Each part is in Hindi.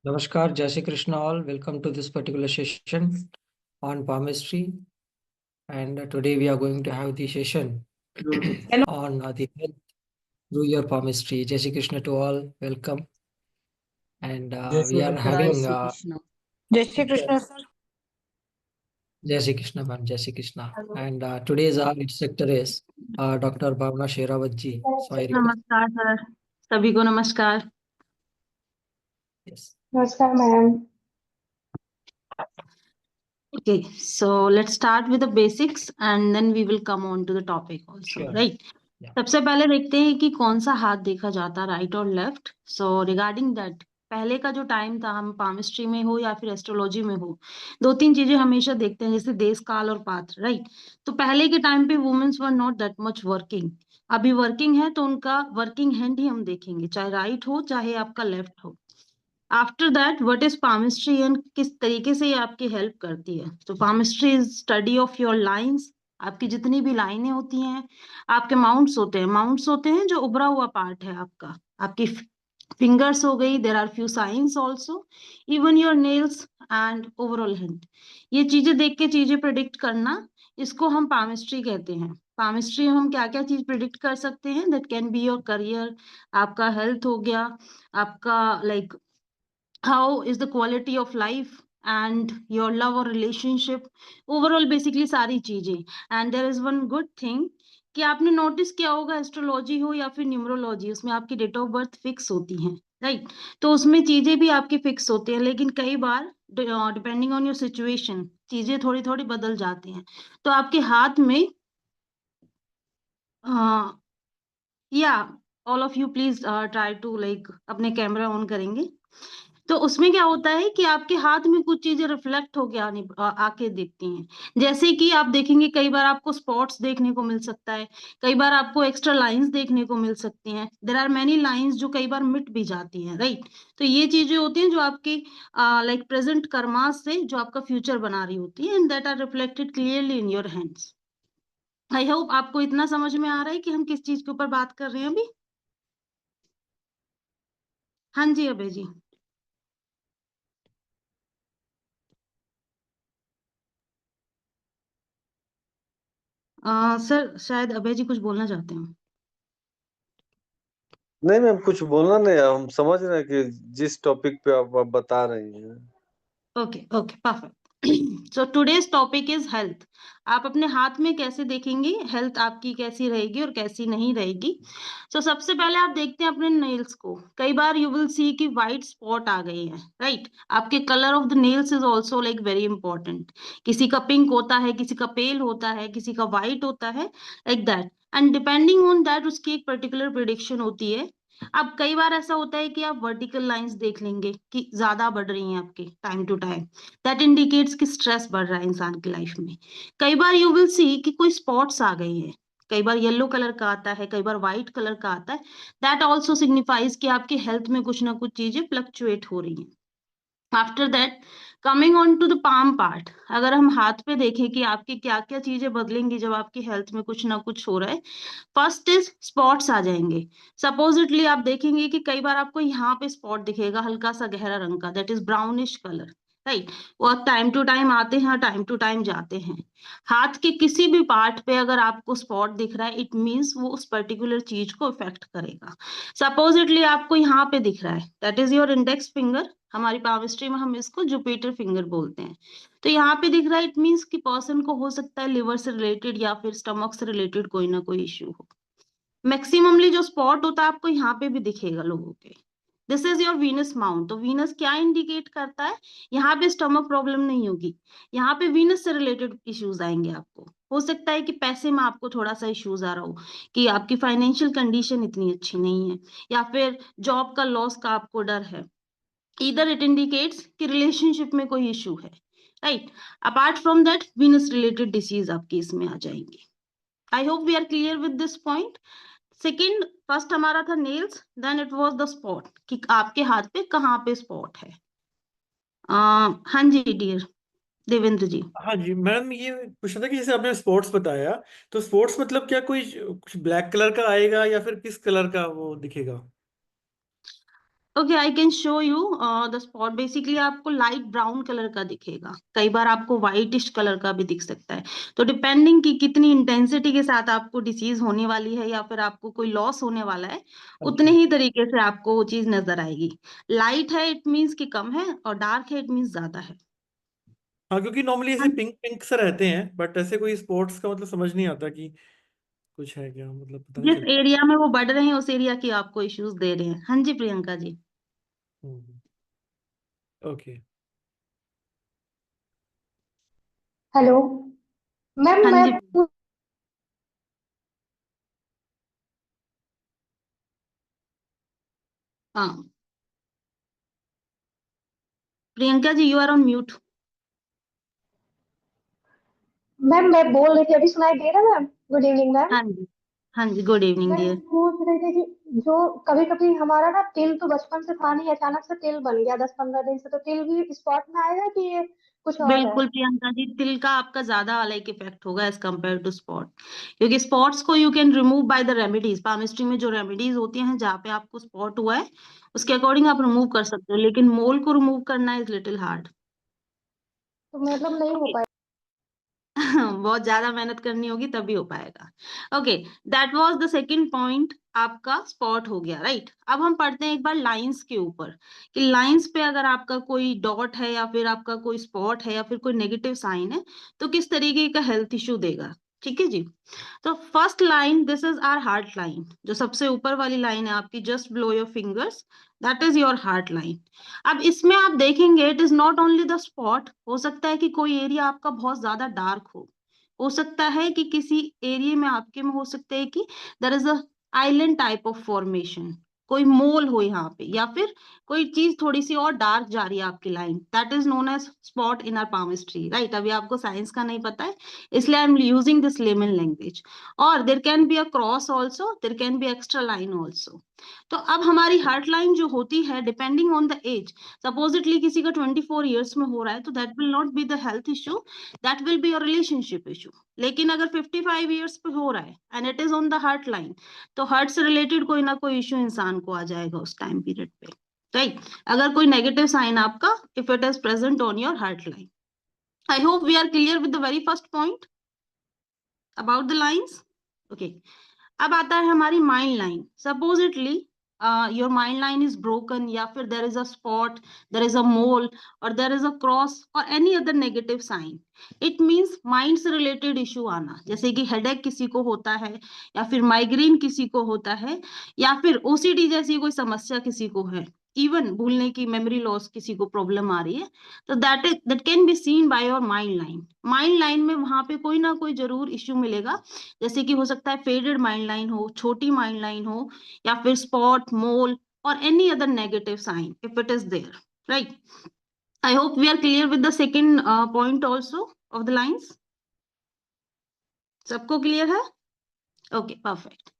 Namaskar, Jai Shri Krishna all. Welcome to this particular session on palmistry. And today we are going to have the session on the health through your palmistry. Jai Shri Krishna to all. Welcome. And we are having Jai Shri Krishna, sir. Jai Shri Krishna, ma'am. Jai Shri Krishna. And today's our instructor is Dr. Bhavna Sherawat ji. So I request. नमस्कार सर, सभी को नमस्कार। Yes. Namaskar, ma'am. Okay, so let's start with the basics and then we will come on to the topic also, Sure. right? Yeah. सबसे पहले देखते हैं कि कौन सा हाथ देखा जाता है, राइट और लेफ्ट। सो रिगार्डिंग दैट, पहले का जो टाइम था, हम पामिस्ट्री में हो या फिर एस्ट्रोलॉजी में हो, दो तीन चीजें हमेशा देखते हैं, जैसे देश काल और पात्र, राइट। तो पहले के टाइम पे womens were not that much working. अभी वर्किंग है तो उनका वर्किंग हैंड ही हम देखेंगे, चाहे राइट हो चाहे आपका लेफ्ट हो। After that what is palmistry and किस तरीके से ये आपकी हेल्प करती है। तो palmistry is study of your lines. आपकी जितनी भी लाइनें होती हैं, आपके माउंट्स होते हैं जो उभरा हुआ पार्ट है आपका, आपकी फिंगर्स हो गई, there are few signs also, even your nails and overall hand. ये चीजें देख के चीजें प्रिडिक्ट करना, इसको हम पामिस्ट्री कहते हैं। पामिस्ट्री हम क्या क्या चीज प्रिडिक्ट कर सकते हैं, that can be your career, आपका हेल्थ हो गया, आपका like how is the quality of life and your love or relationship, overall basically सारी चीजें। and there is one good thing कि आपने नोटिस किया होगा, एस्ट्रोलॉजी हो या फिर न्यूमरोलॉजी, उसमें आपकी डेट ऑफ बर्थ फिक्स होती है, राइट। तो उसमें चीजें भी आपकी फिक्स होती हैं, लेकिन कई बार डिपेंडिंग ऑन योर सिचुएशन चीजें थोड़ी थोड़ी बदल जाती हैं। तो आपके हाथ में या all of you please try to like अपने कैमरा ऑन करेंगे। तो उसमें क्या होता है कि आपके हाथ में कुछ चीजें रिफ्लेक्ट होके आके दिखती हैं। जैसे कि आप देखेंगे कई बार आपको स्पॉट्स देखने को मिल सकता है, कई बार आपको एक्स्ट्रा लाइंस देखने को मिल सकती हैं। देयर आर मेनी लाइंस जो कई बार मिट भी जाती हैं, राइट। तो ये चीजें होती हैं जो आपकी लाइक प्रेजेंट कर्मा से जो आपका फ्यूचर बना रही होती है, and that are reflected clearly in your hands. I hope आपको इतना समझ में आ रहा है कि हम किस चीज के ऊपर बात कर रहे हैं अभी। हाँ जी अभय जी। सर शायद अभय जी कुछ बोलना चाहते हैं। नहीं मैम, कुछ बोलना नहीं है, हम समझ रहे हैं कि जिस टॉपिक पे आप बता रही हैं। Okay okay perfect. So today's topic is health. आप अपने हाथ में कैसे देखेंगे हेल्थ आपकी कैसी रहेगी और कैसी नहीं रहेगी। सो सबसे पहले आप देखते हैं अपने नेल्स को। कई बार यू विल सी कि वाइट स्पॉट आ गए हैं, राइट। आपके colour of the nails is also like very important. किसी का पिंक होता है, किसी का पेल होता है, किसी का व्हाइट होता है, like that. And depending on that उसकी एक पर्टिकुलर प्रिडिक्शन होती है। अब कई बार ऐसा होता है कि आप वर्टिकल लाइंस देख लेंगे कि ज्यादा बढ़ रही हैं आपके time to time, that indicates कि स्ट्रेस बढ़ रहा है इंसान की लाइफ में। कई बार यू विल सी कि कोई स्पॉट्स आ गई हैं, कई बार येलो कलर का आता है, कई बार व्हाइट कलर का आता है, दैट ऑल्सो सिग्निफाइज कि आपकी हेल्थ में कुछ ना कुछ चीजें फ्लक्चुएट हो रही हैं। After that coming on to the palm part, अगर हम हाथ पे देखें कि आपकी क्या क्या चीजें बदलेंगी जब आपकी हेल्थ में कुछ ना कुछ हो रहा है। फर्स्ट इज स्पॉट्स आ जाएंगे। सपोजिटली आप देखेंगे कि कई बार आपको यहाँ पे स्पॉट दिखेगा हल्का सा गहरा रंग का, that is brownish colour, right. वो टाइम टू टाइम आते हैं, टाइम टू टाइम जाते हैं। हाथ के किसी भी पार्ट पे अगर आपको स्पॉट दिख रहा है, इट मींस वो उस पर्टिकुलर चीज को इफेक्ट करेगा। सपोजिटली आपको यहाँ पे दिख रहा है, that is your index finger. हमारी पामिस्ट्री में हम इसको जुपिटर फिंगर बोलते हैं। तो यहाँ पे दिख रहा है, इट मींस कि पर्सन को हो सकता है लिवर से रिलेटेड या फिर स्टमक से रिलेटेड कोई ना कोई इश्यू हो। मैक्सिममली जो स्पॉट होता है आपको यहाँ पे भी दिखेगा लोगों के। This is your Venus mount. तो वीनस क्या इंडिकेट करता है, यहाँ पे स्टमक प्रॉब्लम नहीं होगी, यहाँ पे वीनस से रिलेटेड इश्यूज आएंगे आपको। हो सकता है कि पैसे में आपको थोड़ा सा इश्यूज आ रहा हो, कि आपकी फाइनेंशियल कंडीशन इतनी अच्छी नहीं है, या फिर जॉब का लॉस का आपको डर है। इधर इट इंडिकेट्स कि रिलेशनशिप में कोई इश्यू है, right. Apart from that venous related disease आपकी इसमें आ जाएंगी। I hope we are clear with this point. Second, first हमारा था nails, then it was the spot, कि आपके हाथ पे कहाँ पे स्पॉट है। हाँ जी डियर देवेंद्र जी। हाँ जी मैम, ये पूछना था कि जैसे आपने स्पोर्ट्स बताया, तो स्पोर्ट्स मतलब क्या कोई कुछ ब्लैक कलर का आएगा या फिर किस कलर का वो दिखेगा? Okay, I can show you the spot. Basically आपको लाइट ब्राउन कलर का दिखेगा, कई बार आपको व्हाइटिश कलर का भी दिख सकता है। तो डिपेंडिंग कि कितनी इंटेंसिटी के साथ आपको डिसीज होने वाली है या फिर आपको कोई लॉस होने वाला है, उतने ही तरीके से आपको वो चीज नजर आएगी। लाइट है इट मीन्स कि कम है, और डार्क है इट मीन्स ज्यादा है। हाँ, क्योंकि नॉर्मली ऐसे पिंक पिंक से रहते हैं, बट ऐसे कोई स्पोर्ट्स का मतलब समझ नहीं आता कि कुछ है क्या, मतलब पता नहीं जिस चलता। एरिया में वो बढ़ रहे हैं उस एरिया की आपको इश्यूज दे रहे हैं। हाँ जी Priyanka ji. Okay. Hello ma'am, हाँ मैं जी। हाँ Priyanka ji, you are on mute. Ma'am मैं बोल रही थी, अभी सुनाई दे रहा है मैम? Good evening ma'am. हाँ जी। हाँ जी, गुड इवनिंग मैं डियर। पूछ रही थी कि जो कभी कभी हमारा ना तिल तो बचपन से था नहीं, अचानक से तिल बन गया 10-15 दिन से, तो तिल भी स्पॉट में आएगा कि ये कुछ और है? बिल्कुल प्रियंका जी, तिल का आपका ज्यादा लाइक इफेक्ट होगा एज कम्पेयर टू स्पॉट, क्योंकि स्पॉट्स को you can remove by the remedies. Palmistry में जो रेमेडीज होती हैं जहाँ पे आपको स्पॉट हुआ है उसके अकॉर्डिंग आप रिमूव कर सकते हो, लेकिन मोल को रिमूव करना इज लिटिल हार्ड। तो मतलब नहीं हो पाएगा? बहुत ज्यादा मेहनत करनी होगी तभी हो पाएगा। Okay, that was the second point, आपका स्पॉट हो गया राइट। अब हम पढ़ते हैं एक बार लाइंस के ऊपर, कि लाइंस पे अगर आपका कोई डॉट है या फिर आपका कोई स्पॉट है या फिर कोई नेगेटिव साइन है तो किस तरीके का हेल्थ इश्यू देगा। ठीक है जी। तो first line, this is our heart line. जो सबसे ऊपर वाली लाइन है आपकी, just below your fingers, that is your heart line. अब इसमें आप देखेंगे it is not only the spot, हो सकता है कि कोई एरिया आपका बहुत ज्यादा डार्क हो सकता है कि किसी एरिया में आपके में हो सकता है कि there is a island type of formation, कोई मोल हो यहाँ पे, या फिर कोई चीज थोड़ी सी और डार्क जा रही है आपकी line, that is known as spot in our palmistry right. अभी आपको साइंस का नहीं पता है, इसलिए I am using this layman language. और there can be a cross also, there can be extra line also. तो अब हमारी हार्ट लाइन जो होती है depending on the age, supposedly किसी का 24 ईयर्स में हो रहा है तो that will not be the health issue, that will be a relationship issue. लेकिन अगर 55 ईयर्स पे हो रहा है and it is on the heart line, तो हार्ट से रिलेटेड कोई ना कोई इशू इंसान को आ जाएगा उस टाइम पीरियड पे राइट। अगर कोई नेगेटिव साइन आपका, if it is present on your heart line. I hope we are clear with the very first point about the lines. Okay, अब आता है हमारी mind line. Supposedly your mind line is broken, या फिर there is a spot, there is a mole, और देर इज अ क्रॉस और any other negative sign, it means mind से रिलेटेड इश्यू आना, जैसे कि हेडेक किसी को होता है, या फिर माइग्रेन किसी को होता है, या फिर ओसीडी जैसी कोई समस्या किसी को है, इवन भूलने की मेमोरी लॉस किसी को प्रॉब्लम आ रही है, तो that can be seen by your mind line. Mind line में वहां पे कोई ना कोई जरूर इश्यू मिलेगा, जैसे कि हो सकता है फेडेड माइंड लाइन हो, छोटी माइंड लाइन हो, या फिर स्पॉट, मोल और any other negative sign if it is there right. I hope we are clear with the second point also of the lines. सबको क्लियर है? Okay perfect.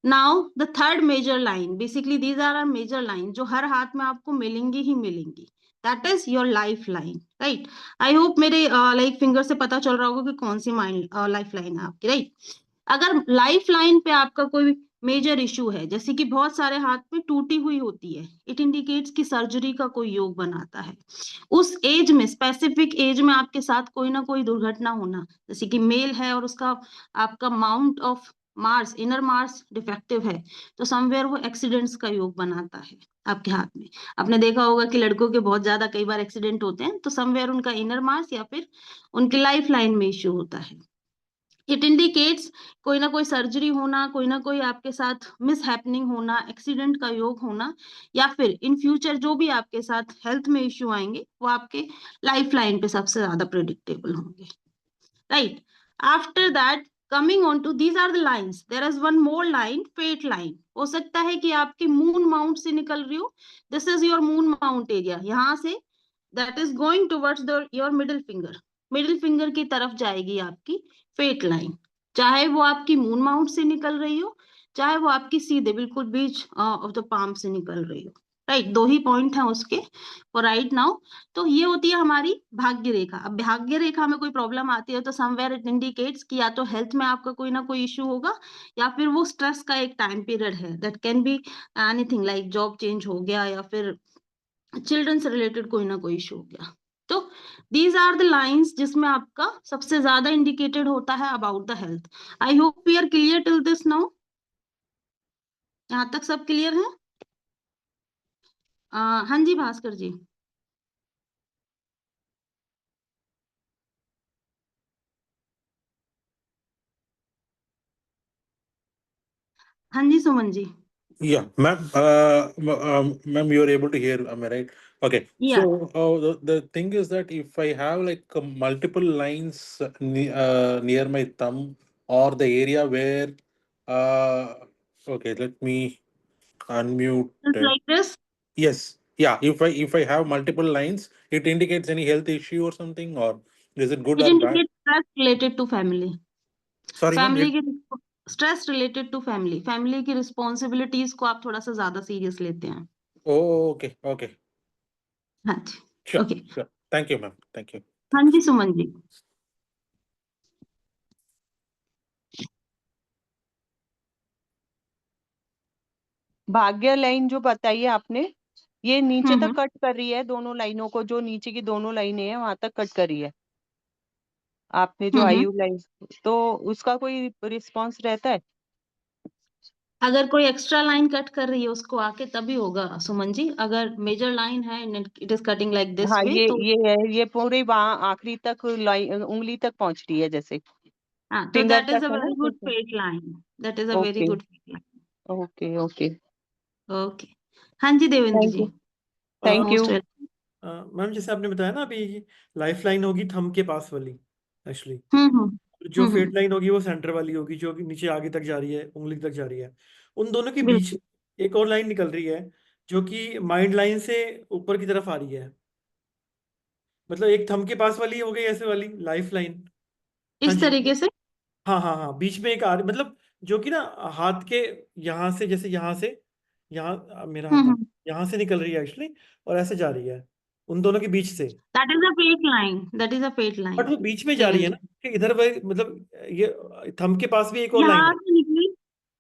Now the third major line, basically these are our major line जो हर हाथ में आपको मिलेंगी ही मिलेंगी, that is your life line right. I hope मेरे लाइक फिंगर से पता चल रहा होगा कि कौन सी माइंड लाइफ लाइन है आपकी राइट। अगर लाइफ लाइन पे आपका कोई मेजर इशू है, जैसे कि बहुत सारे हाथ में टूटी हुई होती है, इट इंडिकेट्स कि सर्जरी का कोई योग बनाता है। उस एज में, स्पेसिफिक एज में आपके साथ कोई ना कोई दुर्घटना होना, जैसे कि मेल है और उसका आपका mount of Mars, inner Mars defective है, तो समवेयर वो एक्सीडेंट्स का योग बनाता है आपके हाथ में। आपने देखा होगा कि लड़कों के बहुत ज्यादा कई बार एक्सीडेंट होते हैं, तो समवेयर उनका इनर मार्स या फिर उनकी लाइफ लाइन में इश्यू होता है। इट इंडिकेट्स कोई ना कोई सर्जरी होना, कोई ना कोई आपके साथ मिस हैपनिंग होना, एक्सीडेंट का योग होना, या फिर इन फ्यूचर जो भी आपके साथ हेल्थ में इश्यू आएंगे वो आपके लाइफ लाइन पे सबसे ज्यादा प्रेडिक्टेबल होंगे right. After that coming on to these are the lines, there is one more line, fate line. हो सकता है कि आपकी मून माउंट से निकल रही हो, this is your moon mount area, यहाँ से that is going towards your middle finger की तरफ जाएगी आपकी फेट लाइन, चाहे वो आपकी मून माउंट से निकल रही हो, चाहे वो आपकी सीधे बिल्कुल बीच ऑफ द पाम से निकल रही हो राइट, 2 ही पॉइंट हैं उसके फॉर राइट नाउ। तो ये होती है हमारी भाग्य रेखा। अब भाग्य रेखा में कोई प्रॉब्लम आती है तो समवेयर इट इंडिकेट्स कि या तो हेल्थ में आपका कोई ना कोई इश्यू होगा, या फिर वो स्ट्रेस का एक टाइम पीरियड है। That can be anything like job change हो गया, या फिर चिल्ड्रन से रिलेटेड कोई ना कोई इशू हो गया। तो दीज आर द लाइंस जिसमें आपका सबसे ज्यादा इंडिकेटेड होता है about the health. I hope we are clear till this now. यहाँ तक सब क्लियर है? हाँ जी भास्कर जी। हाँ जी Suman ji. Yeah, ma'am. Ma'am, you're able to hear, am I right? Okay. या So the thing is that if I have like multiple lines near my thumb or the area where, okay, let me unmute it. Like this, Yes. Yeah. If I have multiple lines, it indicates any health issue or something, or is it good it or bad? Indicate stress related to family. Sorry, ma'am. Family की stress related to family, family की रिस्पॉन्सिबिलिटीज को आप थोड़ा सा ज्यादा सीरियस लेते हैं। Oh, okay. Okay. हाँ जी, Sure. Okay. Sure. Thank you, ma'am. Thank you. हाँ जी सुमन जी। भाग्य लाइन जो बताई है आपने, ये नीचे तक हम्म, कट कर रही है, दोनों लाइनों को, जो नीचे की दोनों लाइनें हैं वहां तक कट कर रही है आपने जो हम्म। आयु लाइन। तो उसका कोई रिस्पॉन्स रहता है? अगर कोई एक्स्ट्रा लाइन कट कर रही है उसको आके तभी होगा सुमन जी। अगर मेजर लाइन है it is cutting like this हाँ, वे, ये तो ये है, ये पूरी वहां आखिरी तक लाइन उंगली तक पहुंच रही है, जैसे हाँ, तो फिंगर दैट इज तक अ है ना वेरी गुड जैसे। Fate line. That is a very okay good fate line. Okay okay. Okay. हाँ जी Devendra thank ji. You. Thank you. Most welcome. Ma'am जैसे आपने बताया ना अभी, लाइफ लाइन होगी थंब के पास वाली एक्चुअली। हम्म, जो फेट लाइन होगी वो सेंटर वाली होगी, जो कि नीचे आगे तक जा रही है, उंगली तक जा रही है। उन दोनों के बीच बिल्कुल। एक और लाइन निकल रही है जो कि माइंड लाइन से ऊपर की तरफ आ रही है। मतलब एक थंब के पास वाली हो गई ऐसे वाली लाइफ लाइन। हाँ इस जी। तरीके से। हाँ हाँ हाँ, बीच में एक आ रही, मतलब जो कि ना हाथ के यहाँ से, जैसे यहाँ से, यहाँ मेरा हाथ था, हम्म, यहाँ से निकल रही है एक्चुअली, और ऐसे जा रही है उन दोनों के बीच से। That is a fate line, that is a fate line but वो बीच में जा रही है देवेंद्र ना, जी। कि इधर वह मतलब ये थंब के पास भी एक और लाइन यहाँ है। से निकली,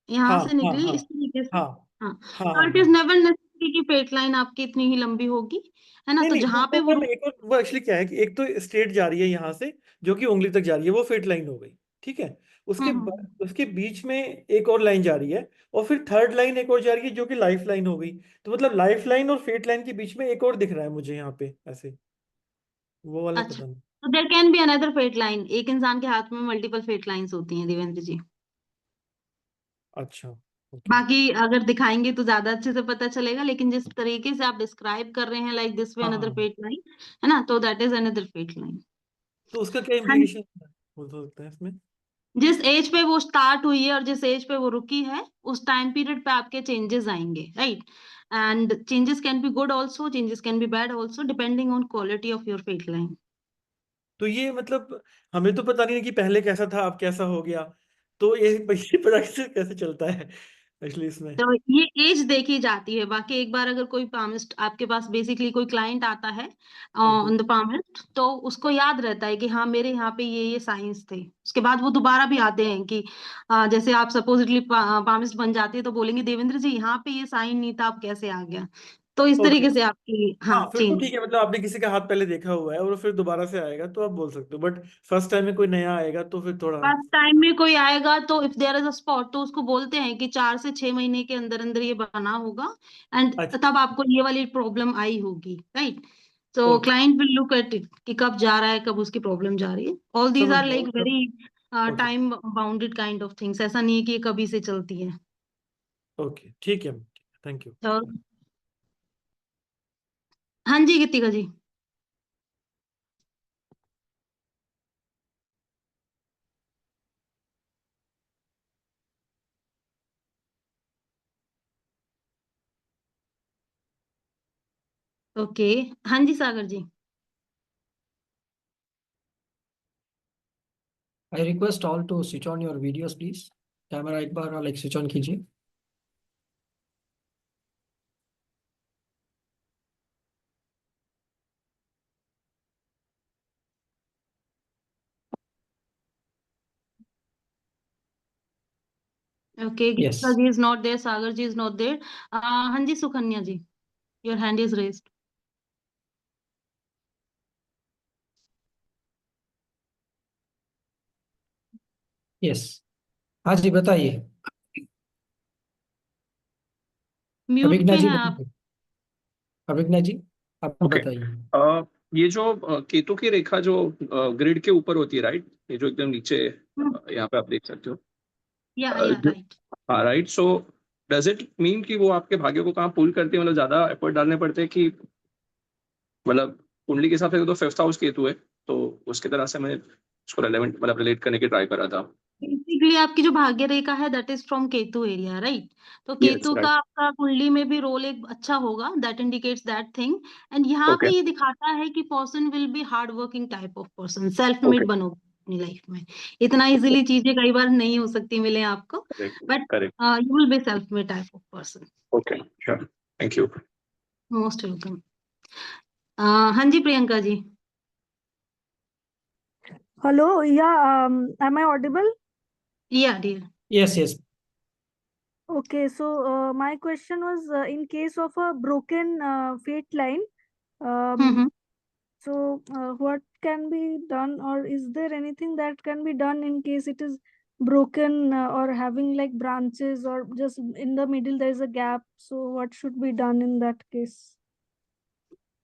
यहाँ हाँ से हाँ निकली हाँ इस तरीके से। हाँ हाँ, हाँ तो हाँ इट इज हाँ। नेवर नेसेसरी कि फेट लाइन आपकी इतनी ही लंबी होगी, है ना। नहीं तो नहीं, जहां वो पे वो मैम एक और, वो एक्चुअली क्या है कि एक तो स्ट्रेट जा रही है यहाँ से, जो कि उंगली तक जा रही है, वो फेट लाइन हो गई। ठीक है। हम्म, उसके बीच में एक और लाइन जा रही है, और फिर थर्ड लाइन एक और जा रही है जो कि लाइफ लाइन हो गई। तो मतलब लाइफ लाइन और फेट लाइन के बीच में एक और दिख रहा है मुझे यहाँ पे ऐसे, वो वाला अच्छा, पता नहीं। तो there can be another fate line. एक इंसान के हाथ में मल्टीपल फेट लाइंस होती हैं देवेंद्र जी। अच्छा। ओके। बाकी अगर दिखाएंगे तो ज्यादा अच्छे से पता चलेगा, लेकिन जिस तरीके से आप डिस्क्राइब कर रहे हैं लाइक दिस वे हाँ अनदर हाँ, फेट लाइन, है ना, तो that is another fate line. तो उसका क्या हाँ, इम्प्लीकेशन हो सकता है इसमें? जिस एज पे वो स्टार्ट हुई है और जिस एज पे वो रुकी है, उस टाइम पीरियड पे आपके चेंजेस आएंगे, right. And changes can be good also, changes can be bad also, depending on quality of your fate line. तो ये मतलब हमें तो पता नहीं है कि पहले कैसा था अब कैसा हो गया, तो ये पता कैसे चलता है एक्चुअली इसमें? तो ये एज देखी जाती है। बाकी एक बार अगर कोई पामिस्ट आपके पास, बेसिकली कोई क्लाइंट आता है हम्म। ऑन द पामिस्ट, तो उसको याद रहता है कि हाँ मेरे यहाँ पे ये साइंस थे। उसके बाद वो दोबारा भी आते हैं कि जैसे आप सपोजिटली पामिस्ट बन जाती है तो बोलेंगे देवेंद्र जी यहाँ पे ये साइन नहीं था, अब कैसे आ गया। तो इस ओके। तरीके से आपकी हाँ हाँ फिर तो चेंज। ठीक है, मतलब आपने किसी का हाथ पहले देखा हुआ है और फिर दोबारा से आएगा तो आप बोल सकते हो, बट फर्स्ट टाइम में कोई नया आएगा तो फिर थोड़ा। फर्स्ट टाइम में कोई आएगा तो if there is a spot, तो उसको बोलते हैं कि 4 से 6 महीने के अंदर अंदर ये बना होगा, एंड अच्छा। तब आपको ये वाली प्रॉब्लम आई होगी, राइट। तो okay, client will look at it कि कब जा रहा है, कब उसकी प्रॉब्लम जा रही है। ऑल दीज समझ आर गया लाइक मतलब। Very okay. Time bounded kind of things. ऐसा नहीं है कि ये कभी से चलती है। ओके ठीक है, थैंक यू। तो हाँ जी गीतिका जी। ओके, हाँ जी सागर जी। I request all to switch on your videos, please. Camera एक बार लाइक स्विच ऑन कीजिए। Okay, Yes. Geeta ji is not there, Sagar ji is not there. हाँ जी सुकन्या जी, your hand is raised. Yes. हाँ जी बताइए। म्यूट अभिज्ञा पे जी हैं आप। बताइए। अभिज्ञा जी आप ओके। बताइए। ये जो केतु की रेखा जो ग्रिड के ऊपर होती है, राइट, ये जो एकदम नीचे यहाँ पे आप देख सकते हो। या जो- राइट। हाँ right, so does it mean कि वो आपके भाग्य को कहाँ पुल करती है, मतलब ज्यादा एफर्ट डालने पड़ते हैं कि, मतलब कुंडली के हिसाब से तो 5th हाउस केतु है, तो उसकी तरह से मैं उसको रेलेवेंट मतलब रिलेट करने की ट्राई कर रहा था। बेसिकली आपकी जो भाग्य रेखा है that is from Ketu area, right. तो यस केतु का राइट। आपका कुंडली में भी रोल एक अच्छा होगा, that indicates that thing. And यहाँ पे ओके ये दिखाता है कि person will be hard working type of person, self okay made बनोगे अपनी लाइफ में। इतना इजीली चीजें कई बार नहीं हो सकती मिले आपको, correct but correct. You will be self made type of person. Okay sure, thank you. Most welcome. हाँ जी प्रियंका जी। Hello, yeah, am I audible? या dear. Yes, yes. Okay, so my question was in case of a broken fate line, hmm. so what can be done, or is there anything that can be done in case it is broken or having like branches, or just in the middle there is a gap? So what should be done in that case?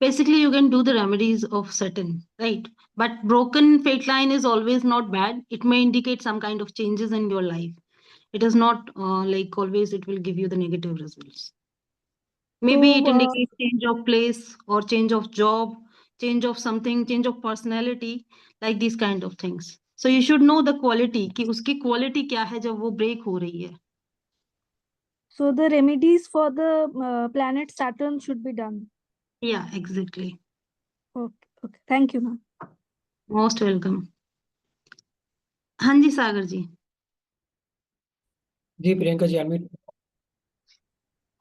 Basically you can do the remedies of certain, right, but broken fate line is always not bad. It may indicate some kind of changes in your life. It is not like always it will give you the negative results. Maybe So it indicates change of place or change of job, change of something, change of personality, like these kind of things. So you should know the quality कि उसकी quality क्या है जब वो break हो रही है. so the remedies for the planet Saturn should be done. Yeah, exactly. Okay, okay, thank you, ma'am. Most welcome. हाँ जी सागर जी। जी प्रियंका जी अनम्यूट।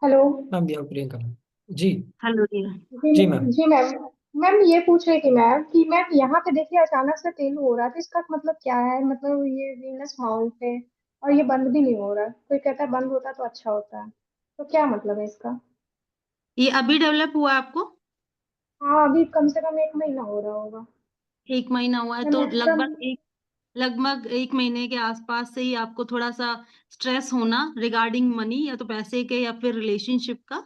हेलो। मैम भी आओ प्रियंका मैम। जी हेलो डियर। जी मैम। जी मैम। मैम ये पूछ रही थी मैम कि मैम यहाँ पे देखिए अचानक से तेल हो रहा है, तो इसका मतलब क्या है? मतलब ये वीनस माउंट है और ये बंद भी नहीं हो रहा है। कोई कहता है बंद होता तो अच्छा होता है, तो क्या मतलब है इसका? ये अभी डेवलप हुआ है आपको? हाँ अभी कम से कम 1 महीना हो रहा होगा। 1 महीना हुआ है मैम तो एकदम। लगभग 1 महीने के आसपास से ही आपको थोड़ा सा स्ट्रेस होना रिगार्डिंग मनी, या तो पैसे के या फिर रिलेशनशिप का,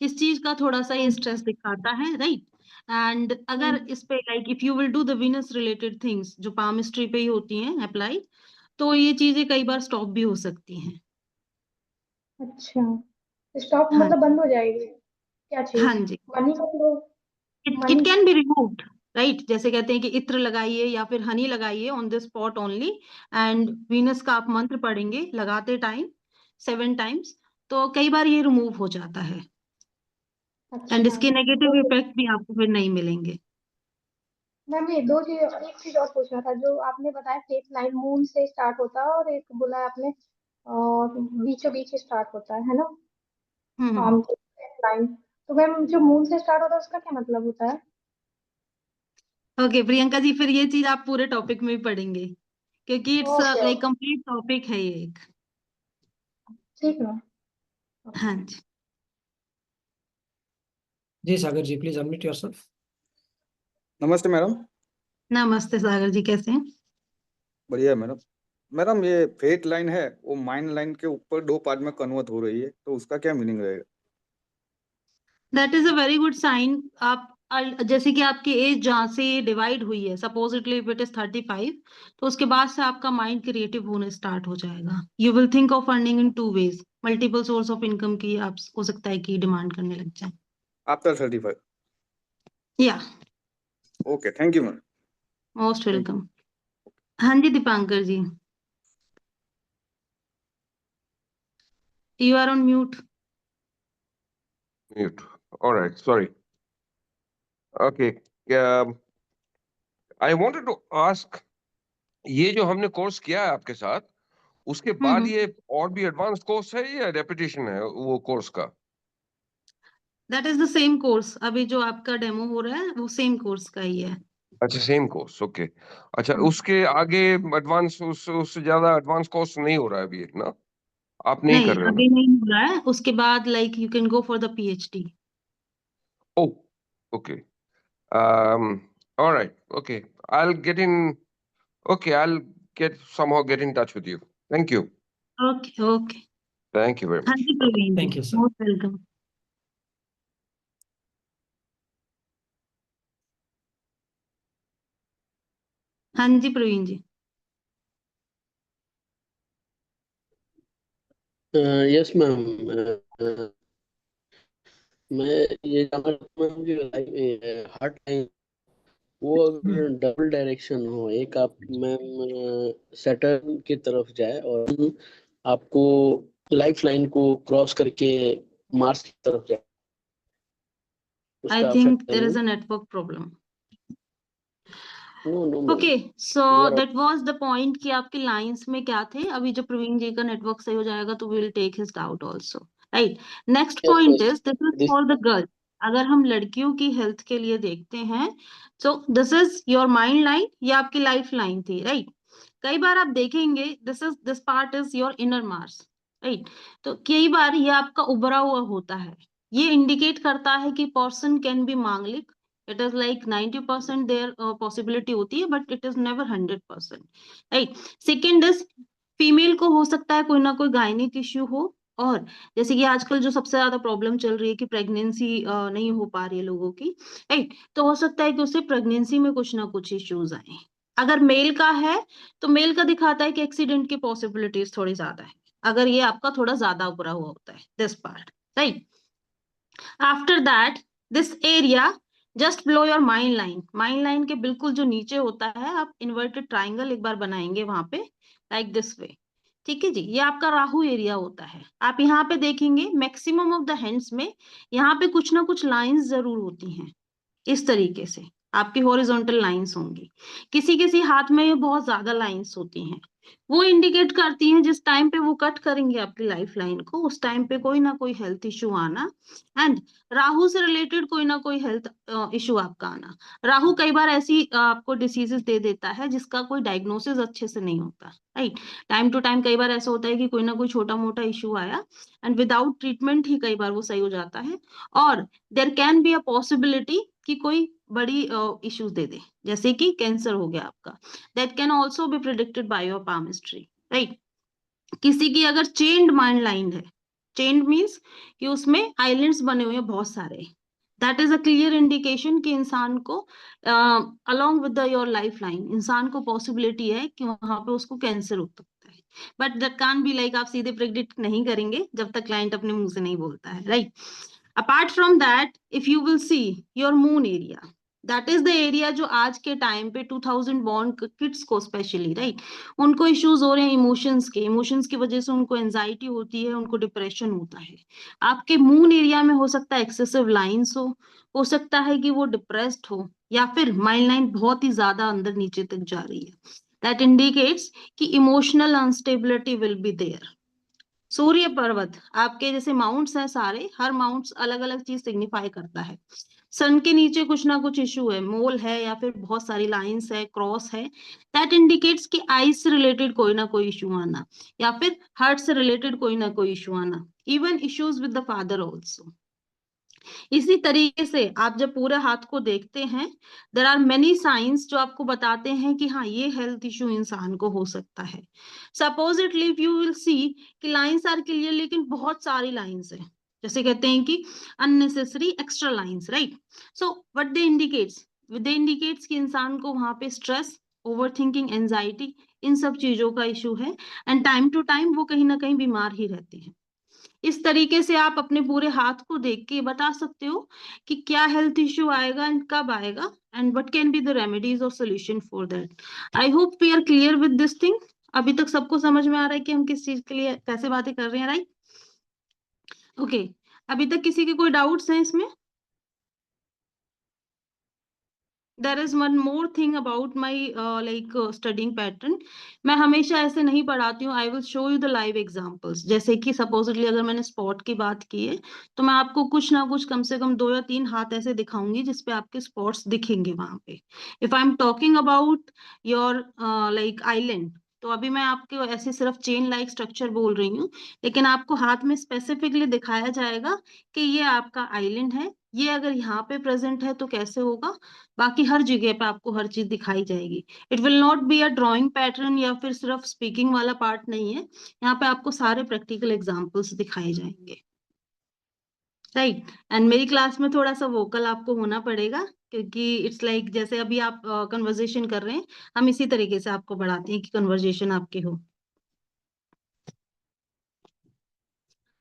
इस चीज का थोड़ा सा ये स्ट्रेस दिखाता है, राइट। एंड अगर इस पे like if you will do the Venus related things जो पामिस्ट्री पे ही होती हैं अप्लाई, तो ये चीजें कई बार स्टॉप भी हो सकती हैं। अच्छा, स्टॉप हाँ मतलब बंद हो जाएगी? क्या हाँ चीज? जी। मनी मतलब? It money? Can be removed, right. जैसे कहते हैं कि इत्र लगाइए या फिर हनी लगाइए on the spot only, and Venus का आप मंत्र पढ़ेंगे लगाते टाइम 7 टाइम्स, तो कई बार ये रिमूव हो जाता है। एंड अच्छा। इसके नेगेटिव तो इफेक्ट भी आपको फिर नहीं मिलेंगे। मैम ये दो चीज, एक चीज और पूछना था। जो आपने बताया फेक लाइन मून से स्टार्ट होता है, और एक बोला आपने और बीचों बीच स्टार्ट होता है ना? हम्म। पाम की फेक लाइन। तो मैम जो मून से स्टार्ट होता है उसका क्या मतलब होता है? ओके प्रियंका जी, फिर ये चीज आप पूरे टॉपिक में भी पढ़ेंगे, क्योंकि it's okay like complete topic है ये एक। ठीक है। हाँ जी। जी सागर जी प्लीज अनम्यूट योरसेल्फ। नमस्ते मैडम। नमस्ते सागर जी, कैसे हैं? बढ़िया मैडम। मैडम ये फेट लाइन है वो माइंड लाइन के ऊपर 2 पार्ट में कन्वर्ट हो रही है, तो उसका क्या मीनिंग रहेगा? That is a very good sign. आप जैसे कि आपकी एज जहाँ से डिवाइड हुई है, सपोजिटली इफ इट इज 35, तो उसके बाद से आपका माइंड क्रिएटिव होने स्टार्ट हो जाएगा। You will think of earning in 2 ways, multiple source of income की आप हो सकता है कि डिमांड करने लग जाए। आफ्टर 35? या okay, thank you ma'am. Most thank you. Welcome. हाँ जी Dipankar ji, you are on mute. Mute. All right. Sorry. Okay. I wanted to ask, ये जो हमने कोर्स किया है आपके साथ, उसके बाद ये और भी एडवांस कोर्स है या रेपिटेशन है वो कोर्स का? That is the same course. अभी जो आपका डेमो हो रहा है वो सेम कोर्स का ही है। अच्छा, सेम कोर्स। ओके। अच्छा, उसके आगे एडवांस उससे ज्यादा एडवांस कोर्स नहीं हो रहा है अभी ना? आप नहीं नहीं, कर रहे हो ना? अभी नहीं हो रहा है। उसके बाद like you can go for the PhD. Oh, okay. All right. Okay. I'll get in. Okay, I'll somehow get in touch with you. Thank you. Okay okay. Thank you very हाँ much. जी Praveen ji, Thank you, sir. Most welcome. हाँ जी प्रवीण जी. Yes ma'am. मैं ये जानना चाहता हूँ कि हार्ट लाइन वो अगर डबल डायरेक्शन हो, एक आप मैम सैटर्न की तरफ जाए और आपको लाइफ लाइन को क्रॉस करके मार्स की तरफ जाए, आई उसका थिंक इफेक्ट देयर इज नहीं? A network problem. No no ma'am, okay, so you are that was the point कि आपके लाइंस में क्या थे. अभी जब प्रवीण जी का नेटवर्क सही हो जाएगा तो we will take his doubt also. Right. Next point is this is this for the girl. अगर हम लड़कियों की हेल्थ के लिए देखते हैं, so this is your mind line, ये आपकी लाइफ लाइन थी. राइट. कई बार आप देखेंगे this part is your inner Mars. Right. तो कई बार ये आपका उभरा हुआ होता है. ये इंडिकेट करता है कि person can be manglik. It is like 90% there possibility होती है, but it is never 100%. Right. Second is female को हो सकता है कोई ना कोई गायनिक इश्यू हो, और जैसे कि आजकल जो सबसे ज्यादा प्रॉब्लम चल रही है कि प्रेगनेंसी नहीं हो पा रही है लोगों की. राइट. तो हो सकता है कि उसे प्रेगनेंसी में कुछ ना कुछ इश्यूज आए. अगर मेल का है तो मेल का दिखाता है कि एक्सीडेंट की पॉसिबिलिटीज थोड़ी ज्यादा है, अगर ये आपका थोड़ा ज्यादा उभरा हुआ होता है this part. Right. After that this area just below your mind line, mind line के बिल्कुल जो नीचे होता है, आप इन्वर्टेड ट्राइंगल एक बार बनाएंगे वहां पे लाइक दिस वे. ठीक है जी. ये आपका राहु एरिया होता है. आप यहाँ पे देखेंगे मैक्सिमम ऑफ द हैंड्स में यहाँ पे कुछ ना कुछ लाइंस जरूर होती हैं. इस तरीके से आपकी हॉरिजॉन्टल लाइंस होंगी. किसी किसी हाथ में ये बहुत ज्यादा लाइंस होती हैं. वो इंडिकेट करती हैं जिस टाइम पे वो कट करेंगे आपकी लाइफ लाइन को, उस टाइम पे कोई ना कोई हेल्थ इश्यू आना, एंड राहु से रिलेटेड कोई ना कोई हेल्थ इश्यू आपका आना. राहु कई बार ऐसी आपको डिसीजेस दे देता है जिसका कोई डायग्नोसिस अच्छे से नहीं होता. राइट. टाइम टू टाइम कई बार ऐसा होता है कि कोई ना कोई छोटा मोटा इश्यू आया एंड विदाउट ट्रीटमेंट ही कई बार वो सही हो जाता है, और there can be a possibility कि कोई बड़ी इश्यूज दे दे, जैसे कि कैंसर हो गया आपका. That can also be predicted by your palmistry. Right. किसी की अगर चेन्ड माइंड लाइन है, चेन्ड मीन्स कि उसमें आइलैंड्स बने हुए हैं बहुत सारे, that is a clear indication कि इंसान को along with your life line इंसान को पॉसिबिलिटी है कि वहां पे उसको कैंसर हो सकता है. But that can be like आप सीधे प्रेडिक्ट नहीं करेंगे जब तक क्लाइंट अपने मुंह से नहीं बोलता है. Right. Apart from that, if you will see your moon area, that is the area जो आज के टाइम पे 2000 born kids को स्पेशली राइट उनको इश्यूज हो रहे हैं इमोशंस की वजह से उनको एंजाइटी होती है, उनको डिप्रेशन होता है. आपके मून एरिया में हो सकता है एक्सेसिव लाइंस हो सकता है कि वो डिप्रेस्ड हो, या फिर माइंड लाइन बहुत ही ज्यादा अंदर नीचे तक जा रही है. दैट इंडिकेट्स कि emotional instability will be there. सूर्य पर्वत आपके जैसे माउंट्स हैं सारे, हर माउंट्स अलग अलग चीज सिग्निफाई करता है. सन के नीचे कुछ ना कुछ इशू है, मोल है या फिर बहुत सारी लाइंस है, क्रॉस है, दैट इंडिकेट्स कि आईज से रिलेटेड कोई ना कोई इशू आना, या फिर हार्ट से रिलेटेड कोई ना कोई इशू आना, even issues with the father also. इसी तरीके से आप जब पूरे हाथ को देखते हैं, देर आर मेनी साइंस जो आपको बताते हैं कि हाँ ये हेल्थ इश्यू इंसान को हो सकता है. सपोजिटली इफ यू विल सी कि लाइंस आर क्लियर लेकिन बहुत सारी लाइंस है, जैसे कहते हैं कि unnecessary extra lines. Right. So what they indicates कि इंसान को वहां पे स्ट्रेस, ओवर थिंकिंग, एंजाइटी, इन सब चीजों का इशू है, एंड टाइम टू टाइम वो कहीं ना कहीं बीमार ही रहते हैं. इस तरीके से आप अपने पूरे हाथ को देख के बता सकते हो कि क्या हेल्थ इश्यू आएगा एंड कब आएगा, and what can be the remedies और solution for that. I hope we are clear with this thing. अभी तक सबको समझ में आ रहा है कि हम किस चीज के लिए कैसे बातें कर रहे हैं. राइट. ओके. अभी तक किसी के कोई डाउट्स हैं इसमें? There is one more thing about my studying pattern. मैं हमेशा ऐसे नहीं पढ़ाती हूँ. I will show you the live examples. जैसे कि supposedly अगर मैंने spot की बात की है तो मैं आपको कुछ ना कुछ कम से कम 2 या 3 हाथ ऐसे दिखाऊंगी जिसपे आपके spots दिखेंगे वहां पे. If I'm talking about your island, तो अभी मैं आपको ऐसे सिर्फ चेन लाइक स्ट्रक्चर बोल रही हूँ, लेकिन आपको हाथ में स्पेसिफिकली दिखाया जाएगा कि ये आपका आइलैंड है, ये अगर यहाँ पे प्रेजेंट है तो कैसे होगा। बाकी हर जगह पे आपको हर चीज दिखाई जाएगी। It will not be a drawing pattern या फिर सिर्फ स्पीकिंग वाला पार्ट नहीं है, यहाँ पे आपको सारे प्रैक्टिकल एग्जाम्पल्स दिखाए जाएंगे, राइट। एंड मेरी क्लास में थोड़ा सा वोकल आपको होना पड़ेगा, क्योंकि इट्स लाइक जैसे अभी आप कन्वर्जेशन कर रहे हैं, हम इसी तरीके से आपको बढ़ाते हैं कि कन्वर्जेशन आपकी हो।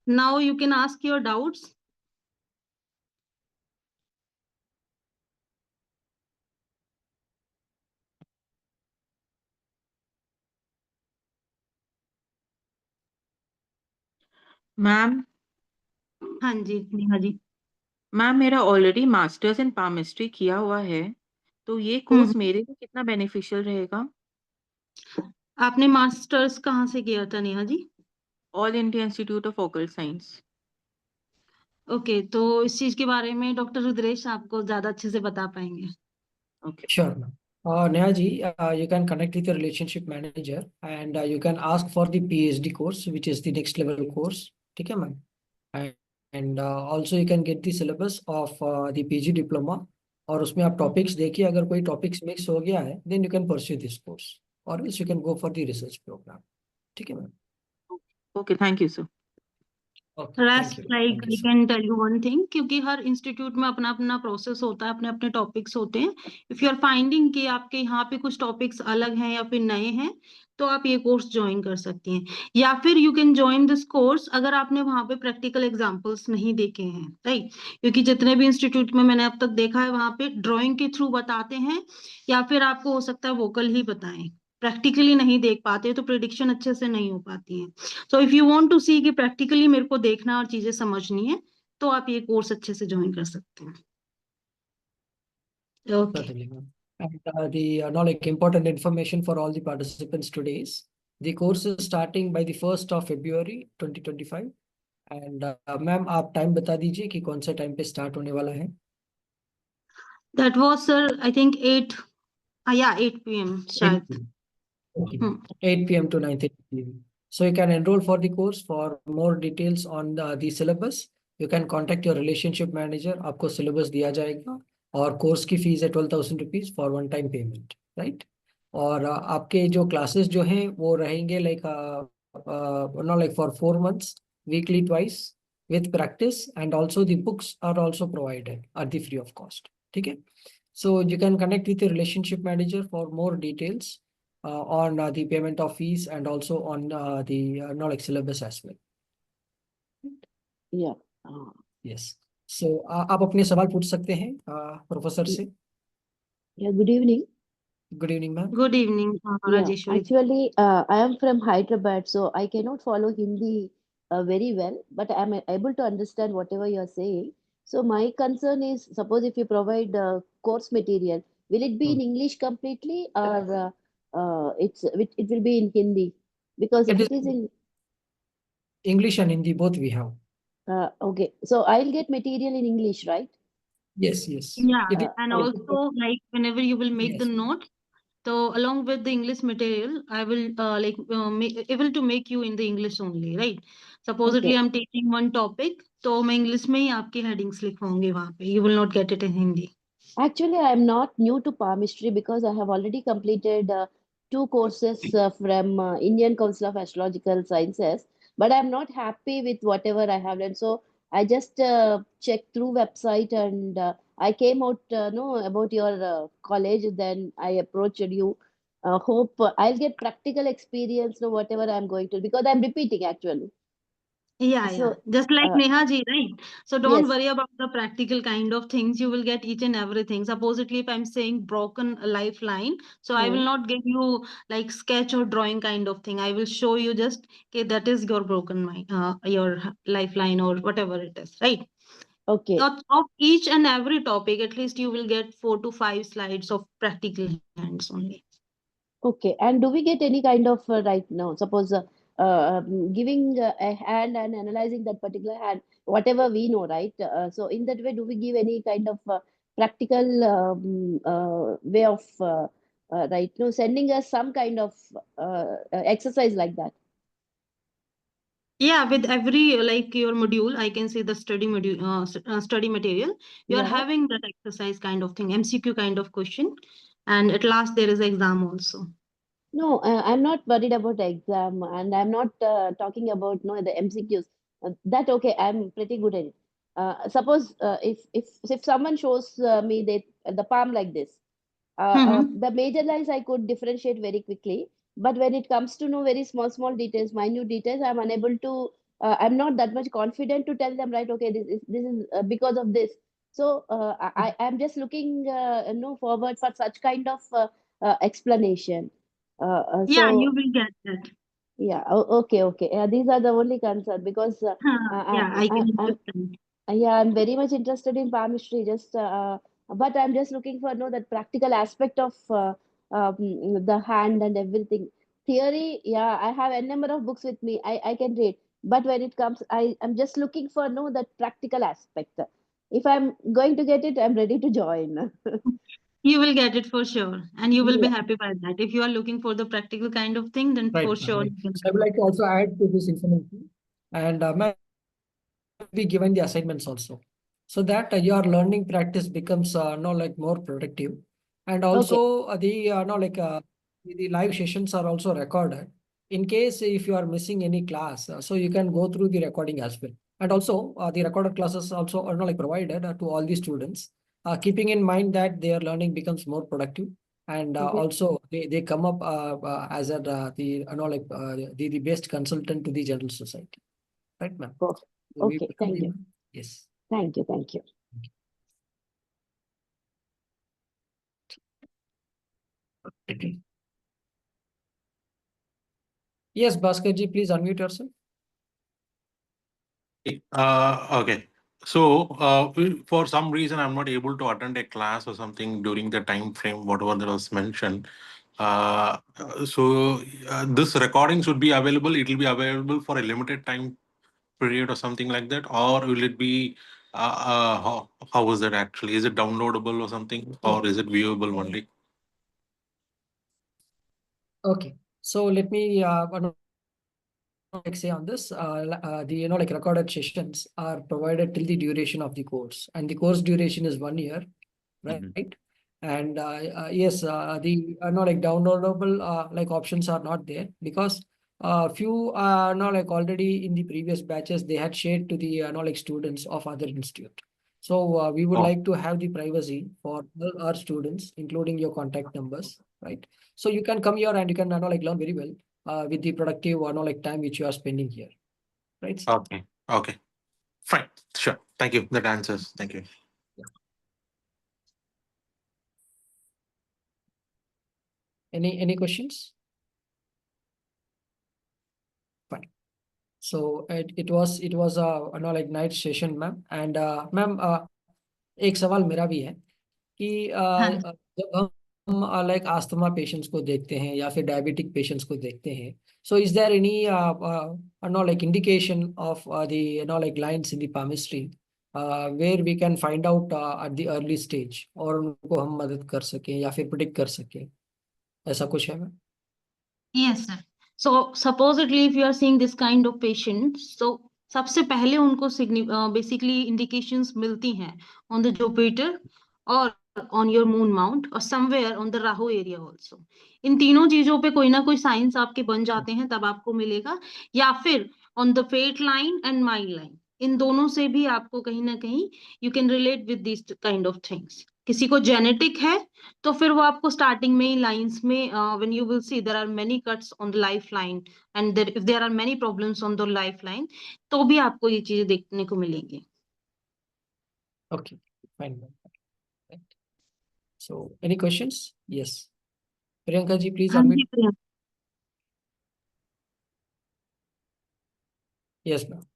Now you can ask your doubts. Ma'am हाँ जी नेहा जी। मैम मेरा ऑलरेडी मास्टर्स इन पामिस्ट्री किया हुआ है, तो ये हम्म कोर्स मेरे लिए कितना बेनिफिशियल रहेगा? आपने मास्टर्स कहाँ से किया था Neha ji? All India institute of occult science. Okay, तो इस चीज के बारे में डॉक्टर रुद्रेश आपको ज्यादा अच्छे से बता पाएंगे। Okay. Sure, ma'am. Neha ji, you can connect with your relationship manager and you can ask for the PhD course, which is the next level course. ठीक है ma'am? And also you can get the syllabus of the PG diploma और उसमें आप टॉपिक्स देखिए, अगर कोई टॉपिक्स मिक्स हो गया है then you can pursue this course or else you can go for the research program. ठीक है ma'am? Okay, thank you sir. Okay, Rest thank you. like Thank you, I sir. can tell you one thing, क्योंकि हर इंस्टीट्यूट में अपना अपना प्रोसेस होता है, अपने अपने टॉपिक्स होते हैं। इफ यू आर फाइंडिंग कि आपके यहाँ पे कुछ टॉपिक्स अलग हैं या फिर नए हैं, तो आप ये कोर्स ज्वाइन कर सकती हैं, या फिर you can join this course अगर आपने वहाँ पे प्रैक्टिकल एग्जांपल्स नहीं देखे हैं, राइट। क्योंकि जितने भी इंस्टीट्यूट में मैंने अब तक देखा है, वहाँ पे ड्राइंग के थ्रू बताते हैं, या फिर आपको हो सकता है वोकल ही बताएं, प्रैक्टिकली नहीं देख पाते, तो प्रिडिक्शन अच्छे से नहीं हो पाती है। So if you want to see कि प्रैक्टिकली मेरे को देखना और चीजें समझनी है, तो आप ये कोर्स अच्छे से ज्वाइन कर सकते हैं। Okay Certainly, ma'am. And the like important information for all the participants today is the course is starting by the 1st of February 2025. And ma'am आप टाइम बता दीजिए कि कौन सा टाइम पे स्टार्ट होने वाला है? That was sir I think 8 या 8 PM 8 शायद। p.m. Okay. 8 p.m. to 9:30 p.m. So you can enroll for the course. For more details on the syllabus, you can contact your relationship manager. आपको syllabus दिया जाएगा और कोर्स की फीस है 12,000 rupees for one time payment, right. और आपके जो क्लासेस जो हैं वो रहेंगे like no like for 4 months, weekly twice with practice, and also the books are also provided at the free of cost. ठीक है, so you can connect with your relationship manager for more details on the payment of fees and also on the knowledge syllabus as well. Yeah. Yes. So आप अपने सवाल पूछ सकते हैं प्रोफेसर से। Yeah. Good evening. Good evening, ma'am. Good evening Yeah. Rajeshwari. Actually, I am from Hyderabad, so I cannot follow Hindi very well, but I am able to understand whatever you are saying. So my concern is, suppose if you provide course material, will it be in English completely, or it will be in Hindi? Because if It it is is in English and Hindi, both we have. okay, so I'll get material in English, right? Yes, yes. Yeah, It is. and Okay. also like whenever you will make the Yes. note, so along with the English material, I will able to make you in the English only, right? Supposedly Okay. I'm teaching one topic, तो मैं इंग्लिश में ही आपकी हेडिंग्स लिखवाऊंगी वहां पे, you will not get it in Hindi. Actually, I am not new to palmistry because I have already completed 2 courses from Indian Council of Astrological Sciences, but I'm not happy with whatever I have done. So I just checked through website and I came out know about your college. Then I approached you. Hope I'll get practical experience, know whatever I'm going to, because I'm repeating actually. Yeah, So just like Neha ji, right? So don't yes, worry about the practical kind of things. You will get each and everything. Supposedly, if I'm saying broken lifeline, so I will not give you like sketch or drawing kind of thing. I will show you just, okay, that is your broken mind, your lifeline or whatever it is, right? okay. Of each and every topic, at least you will get 4 to 5 slides of practical hands only. Okay, and do we get any kind of right now? Suppose giving a hand and analyzing that particular hand, whatever we know, right? So in that way, do we give any kind of practical way of right? No, sending us some kind of exercise like that. Yeah, with every like your module, I can say the study module, study material, you are Yeah. having that exercise kind of thing, MCQ kind of question, and at last there is exam also. No, I'm not worried about the exam, and I'm not talking about no the MCQs. That okay, I'm pretty good at it. Suppose if someone shows me the palm like this, the major lines I could differentiate very quickly. But when it comes to know very small details, minute details, I'm unable to. I'm not that much confident to tell them, right? Okay, this is because of this. So I'm just looking forward for such kind of explanation. Yeah, you So will get that. yeah, okay. These are the only concern because Yeah, I can I'm understand. yeah, I'm very much interested in palm history. But I'm just looking for that practical aspect of the hand and everything. Theory, yeah, I have a number of books with me. I can read, but when it comes, I'm just looking for that practical aspect. If I'm going to get it, I'm ready to join. You will get it for sure, and you will be Yeah. happy by that. If you are looking for the practical kind of thing, then Right, for ma'am, sure right. you can So I would come. like to also add to this information, and ma'am, be given the assignments also, so that your learning practice becomes no like more productive, and Okay. also the no like the live sessions are also recorded. In case if you are missing any class, so you can go through the recording as well, and also the recorded classes also are no like provided to all the students, keeping in mind that their learning becomes more productive, and Okay. also they come up as a the no like the best consultant to the general society, right, ma'am? Perfect. So we Okay. welcome Thank you, you. ma'am. Yes. Thank you. Thank you. Yes, Bhaskar ji, please unmute yourself. Okay. So, for some reason, I'm not able to attend a class or something during the time frame, whatever that was mentioned. This recording should be available. It will be available for a limited time period or something like that, or will it be? How is it actually? Is it downloadable or something, or is it viewable only? Okay. So let me like say on this, the like recorded sessions are provided till the duration of the course, and the course duration is 1 year, right? And yes, the like downloadable like options are not there because few like already in the previous batches they had shared to the like students of other institute. So we would Oh. like to have the privacy for all our students, including your contact numbers, right? So you can come here and you can like learn very well with the productive like time which you are spending here, right, sir? Okay. Okay. Fine. Sure. Thank you. That answers. Thank you. Any questions? Fine. So it was a like night session, ma'am. And ma'am, एक सवाल मेरा भी है कि हाँ जब हम लाइक आस्थमा पेशेंट्स को देखते हैं या फिर डायबिटिक पेशेंट्स को देखते हैं, so is there any like indication of the like lines in the palmistry where we can find out at the early stage और उनको हम मदद कर सकें या फिर प्रिडिक्ट कर सकें, ऐसा कुछ है ma'am? Yes, sir. So supposedly if you are seeing this kind of patients, so सबसे पहले उनको basically indications मिलती हैं on the Jupiter or on your moon mount or somewhere on the Rahu area also. इन तीनों चीजों पे कोई ना कोई साइंस आपके बन जाते हैं तब आपको मिलेगा, या फिर on the fate line and mind line, इन दोनों से भी आपको कहीं ना कहीं you can relate with these kind of things. किसी को जेनेटिक है तो फिर वो आपको स्टार्टिंग में ही लाइंस में when you will see there are many cuts on the life line and if there are many problems on the life line तो भी आपको ये चीजें देखने को मिलेंगी. Okay, fine, ma'am. Right. So any questions? Yes, Priyanka ji, please हाँ unmute. जी प्रिया. Yes, ma'am.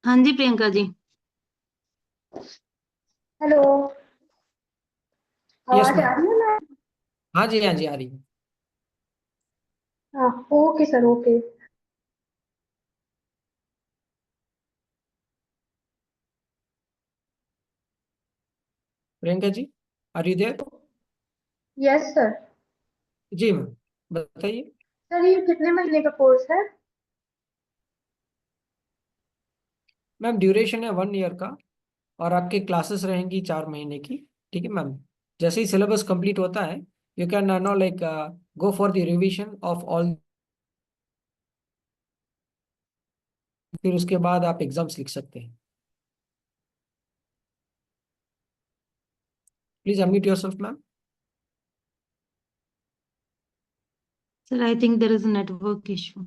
हाँ जी प्रियंका जी. हेलो, Yes, आवाज आ ma'am. रही है मैम? हाँ जी, हाँ जी, आ रही है. हाँ, okay sir, okay. Priyanka ji. Are you there? Yes sir. जी मैम, बताइए। सर ये कितने महीने का कोर्स है? मैम ड्यूरेशन है 1 ईयर का, और आपके क्लासेस रहेंगी 4 महीने की। ठीक है मैम, जैसे ही सिलेबस कंप्लीट होता है you can know like go for the revision of all, फिर उसके बाद आप एग्जाम्स लिख सकते हैं। Please unmute yourself ma'am. Sir, I think there is a network issue.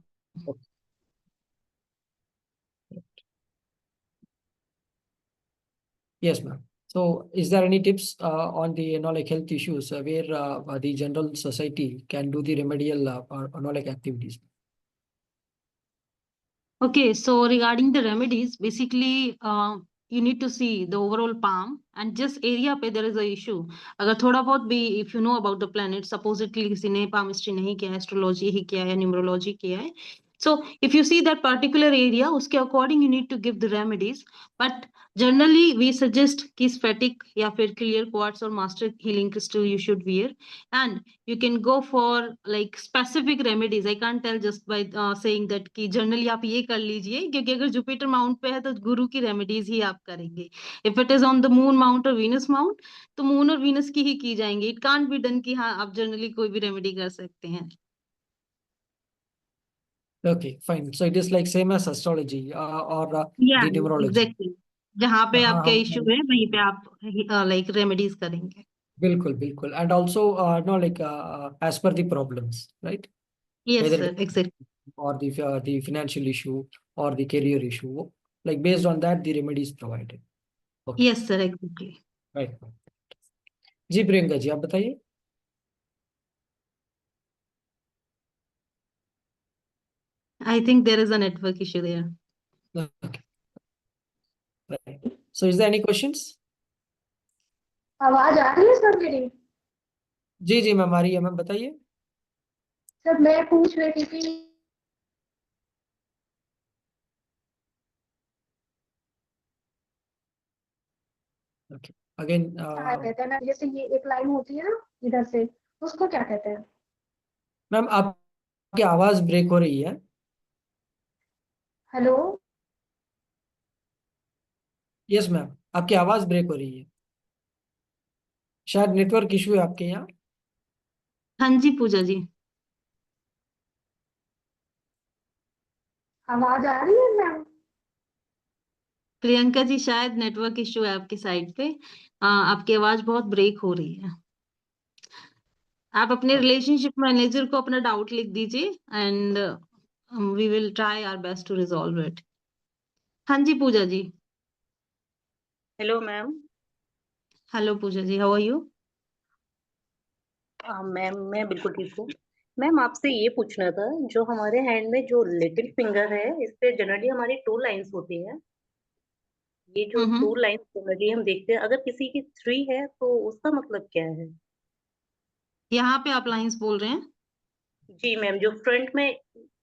Yes ma'am. So is there any tips on the like health issues where the general society can do the remedial or like activities? Okay, so regarding the remedies, basically you need to see the overall palm and जिस area पे there is a issue. अगर थोड़ा बहुत भी if you know about the planet, supposedly किसी ने palmistry नहीं किया है, astrology ही किया है, numerology किया है. So if you see that particular area, उसके according you need to give the remedies. But generally we suggest कि sphatic या फिर clear quartz or master healing crystal you should wear, and you can go for like specific remedies. I can't tell just by saying that कि generally आप ये कर लीजिए, क्योंकि अगर जुपिटर माउंट पे है तो गुरु की रेमेडीज ही आप करेंगे. If it is on the moon mount और वीनस माउंट तो मून और वीनस की ही की जाएंगी. इट कांट बी डन कि हाँ आप जनरली कोई भी रेमेडी कर सकते हैं. Okay, fine. So it is like same as astrology or या the numerology. एग्जैक्टली, जहाँ पे हाँ आपका हम इश्यू है वहीं पे आप लाइक रेमेडीज करेंगे. बिल्कुल बिल्कुल, and also no like as per the problems, right? Yes Whether it sir, exactly. or the financial issue or the career issue, like based on that the remedy is provided. Okay, yes sir, exactly. right. जी प्रियंका जी, आप बताइए. I think there is a network issue there. Okay, right. So is there any questions? आवाज आ रही है सर मेरी? जी जी मैम, आ रही है मैम, बताइए. सर मैं पूछ रही थी कि Okay, again क्या कहते हैं ना, जैसे ये एक लाइन होती है ना इधर से, उसको क्या कहते हैं? मैम आपकी आवाज ब्रेक हो रही है. हेलो? यस मैम, आपकी आवाज ब्रेक हो रही है, शायद नेटवर्क इशू है आपके यहाँ. हाँ जी पूजा जी. आवाज आ रही है मैम? प्रियंका जी शायद नेटवर्क इश्यू है आपकी साइड पे. आपकी आवाज बहुत ब्रेक हो रही है. आप अपने रिलेशनशिप मैनेजर को अपना डाउट लिख दीजिए and we will try our best to resolve it. हाँ जी Pooja ji. Hello ma'am. Hello Pooja ji, how are you? Ma'am मैं बिल्कुल ठीक हूँ. मैम आपसे ये पूछना था, जो हमारे हैंड में जो लिटिल फिंगर है इस पे जनरली हमारी 2 लाइंस होती हैं. ये जो 2 लाइंस जनरली हम देखते हैं, अगर किसी की 3 है तो उसका मतलब क्या है? यहाँ पे आप लाइंस बोल रहे हैं? जी मैम, जो फ्रंट में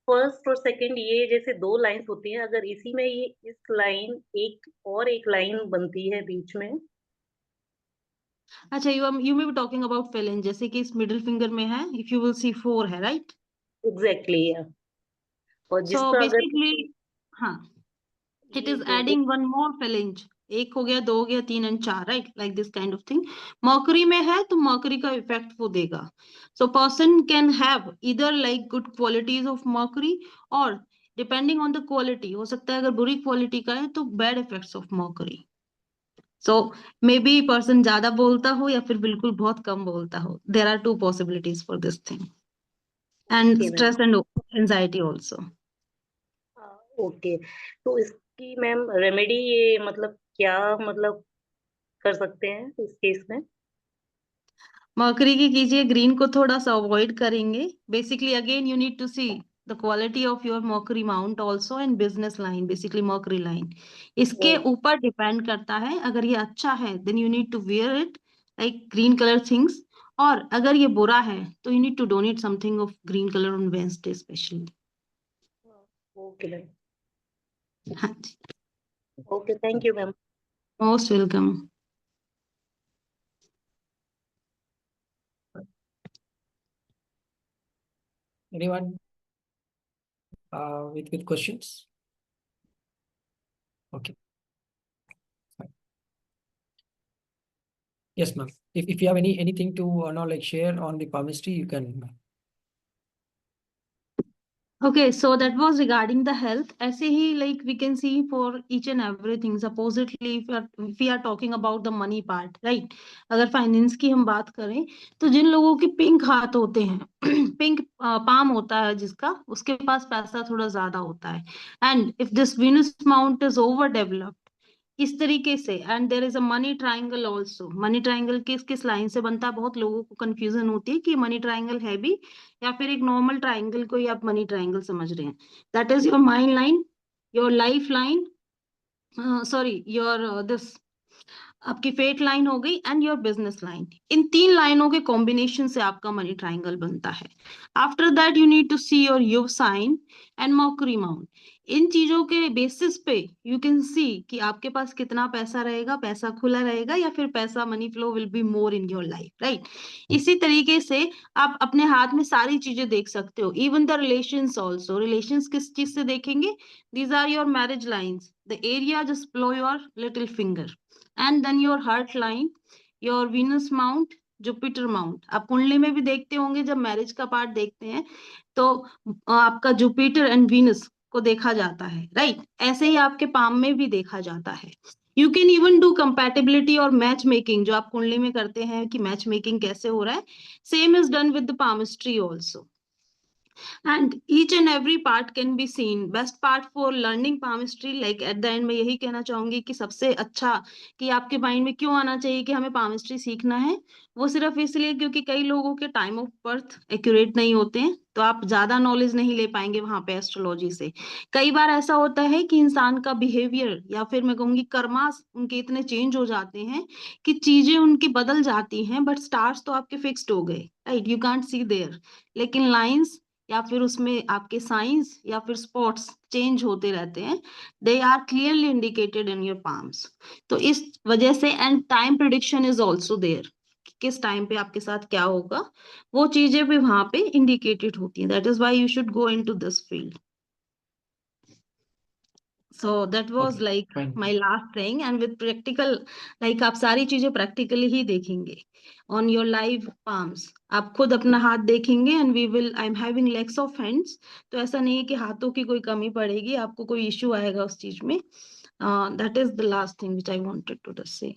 फर्स्ट और सेकंड ये जैसे 2 लाइंस होती हैं, अगर इसी में ये इस लाइन एक लाइन बनती है बीच में. अच्छा, you may be talking about phalanges, जैसे कि इस मिडिल फिंगर में है, इफ यू विल सी 4 है, राइट? एग्जैक्टली या. और सो जिसका अगर बेसिकली हाँ, इट ये इज जो एडिंग वन मोर फेलेंज. एक हो गया, 2 हो गया, 3 and 4, right? Like this kind of thing. Mercury में है तो मर्करी का इफेक्ट वो देगा. सो पर्सन कैन हैव इधर like good qualities of mercury, और डिपेंडिंग ऑन द क्वालिटी हो सकता है अगर बुरी क्वालिटी का है तो bad effects of mercury. So may be person ज्यादा बोलता हो या फिर बिल्कुल बहुत कम बोलता हो. There are 2 possibilities for this thing, and okay ma'am. Stress and anxiety also. Okay, तो इसकी मैम रेमेडी ये मतलब क्या मतलब कर सकते हैं इस केस में? मर्करी की कीजिए, ग्रीन को थोड़ा सा अवॉइड करेंगे. Basically again you need to see the quality of your mercury mount also and business line, basically mercury line इसके ऊपर डिपेंड करता है. अगर ये अच्छा है then you need to wear it like green colour things, और अगर ये बुरा है तो you need to donate something of green colour on Wednesday specially. Okay ma'am. हाँ जी, okay, thank you ma'am. Most welcome. Anyone with questions? Okay. Fine. Yes, ma'am. If you have anything to like share on the palmistry, you can. Okay, so that was regarding the health. ऐसे ही like we can see for each and everything. Supposedly if we are talking about the money part, right? अगर फाइनेंस की हम बात करें तो जिन लोगों के पिंक हाथ होते हैं पिंक पाम होता है जिसका, उसके पास पैसा थोड़ा ज्यादा होता है. And if this Venus mount is over developed इस तरीके से, and there is a money triangle also. Money triangle किस लाइन से बनता है, बहुत लोगों को कंफ्यूजन होती है कि मनी ट्रायंगल है भी या फिर एक नॉर्मल ट्रायंगल को ही आप मनी ट्रायंगल समझ रहे हैं. That is your mind line, your life line, sorry your this आपकी फेट लाइन हो गई एंड योर बिजनेस लाइन. इन 3 लाइनों के कॉम्बिनेशन से आपका मनी ट्रायंगल बनता है. After that you need to see your युव साइन एंड मर्क्यूरी माउंट. इन चीजों के बेसिस पे यू कैन सी कि आपके पास कितना पैसा रहेगा, पैसा खुला रहेगा या फिर पैसा money flow will be more in your life, right? इसी तरीके से आप अपने हाथ में सारी चीजें देख सकते हो, even the relations also. Relations किस चीज से देखेंगे? These are your marriage lines, the area just below your little finger. And then your heart line, your Venus mount, Jupiter mount. आप कुंडली में भी देखते होंगे, जब मैरिज का पार्ट देखते हैं तो आपका जुपिटर एंड वीनस को देखा जाता है, राइट? ऐसे ही आपके पाम में भी देखा जाता है. You can even do compatibility और मैच मेकिंग, जो आप कुंडली में करते हैं कि मैच मेकिंग कैसे हो रहा है. Same is done with the palmistry also. And each and every part can be seen. Best part for learning palmistry, like at the end मैं यही कहना चाहूंगी कि सबसे अच्छा कि आपके माइंड में क्यों आना चाहिए कि हमें palmistry सीखना है, वो सिर्फ इसलिए क्योंकि कई लोगों के टाइम ऑफ बर्थ एक्यूरेट नहीं होते हैं, तो आप ज्यादा नॉलेज नहीं ले पाएंगे वहां पे एस्ट्रोलॉजी से. कई बार ऐसा होता है कि इंसान का बिहेवियर या फिर मैं कहूंगी कर्मास उनके इतने चेंज हो जाते हैं कि चीजें उनकी बदल जाती हैं, बट स्टार्स तो आपके फिक्स्ड हो गए, right? You can't see there. लेकिन लाइंस या फिर उसमें आपके साइंस या फिर स्पॉट्स चेंज होते रहते हैं. They are clearly indicated in your palms. तो इस वजह से, and time prediction is also there, किस टाइम पे आपके साथ क्या होगा, वो चीजें भी वहां पे इंडिकेटेड होती हैं. That is why you should go into this field. So that was Okay, like fine. my last thing, and with practical, like आप सारी चीजें practically ही देखेंगे on your live palms. आप खुद अपना हाथ देखेंगे and we will, I'm having legs of hands. तो ऐसा नहीं है कि हाथों की कोई कमी पड़ेगी, आपको कोई इश्यू आएगा उस चीज में. That is the last thing which I wanted to just say.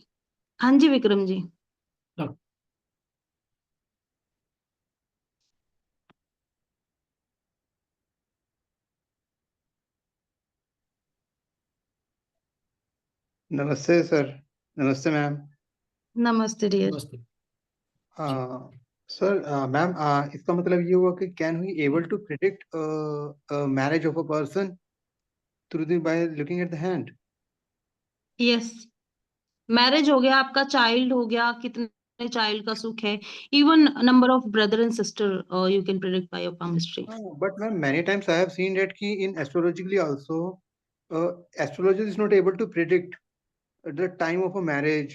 हाँ जी विक्रम जी. No. नमस्ते सर. नमस्ते मैम. नमस्ते डियर. नमस्ते. सर मैम, इसका मतलब ये हुआ कि can we able to predict marriage of a person through the by looking at the hand? Yes, marriage हो गया, आपका चाइल्ड हो गया, कितने चाइल्ड का सुख है, even number of brother and sister you can predict by your palmistry. But ma'am, many times I have seen that ki in astrologically also, astrologer is not able to predict the time of a marriage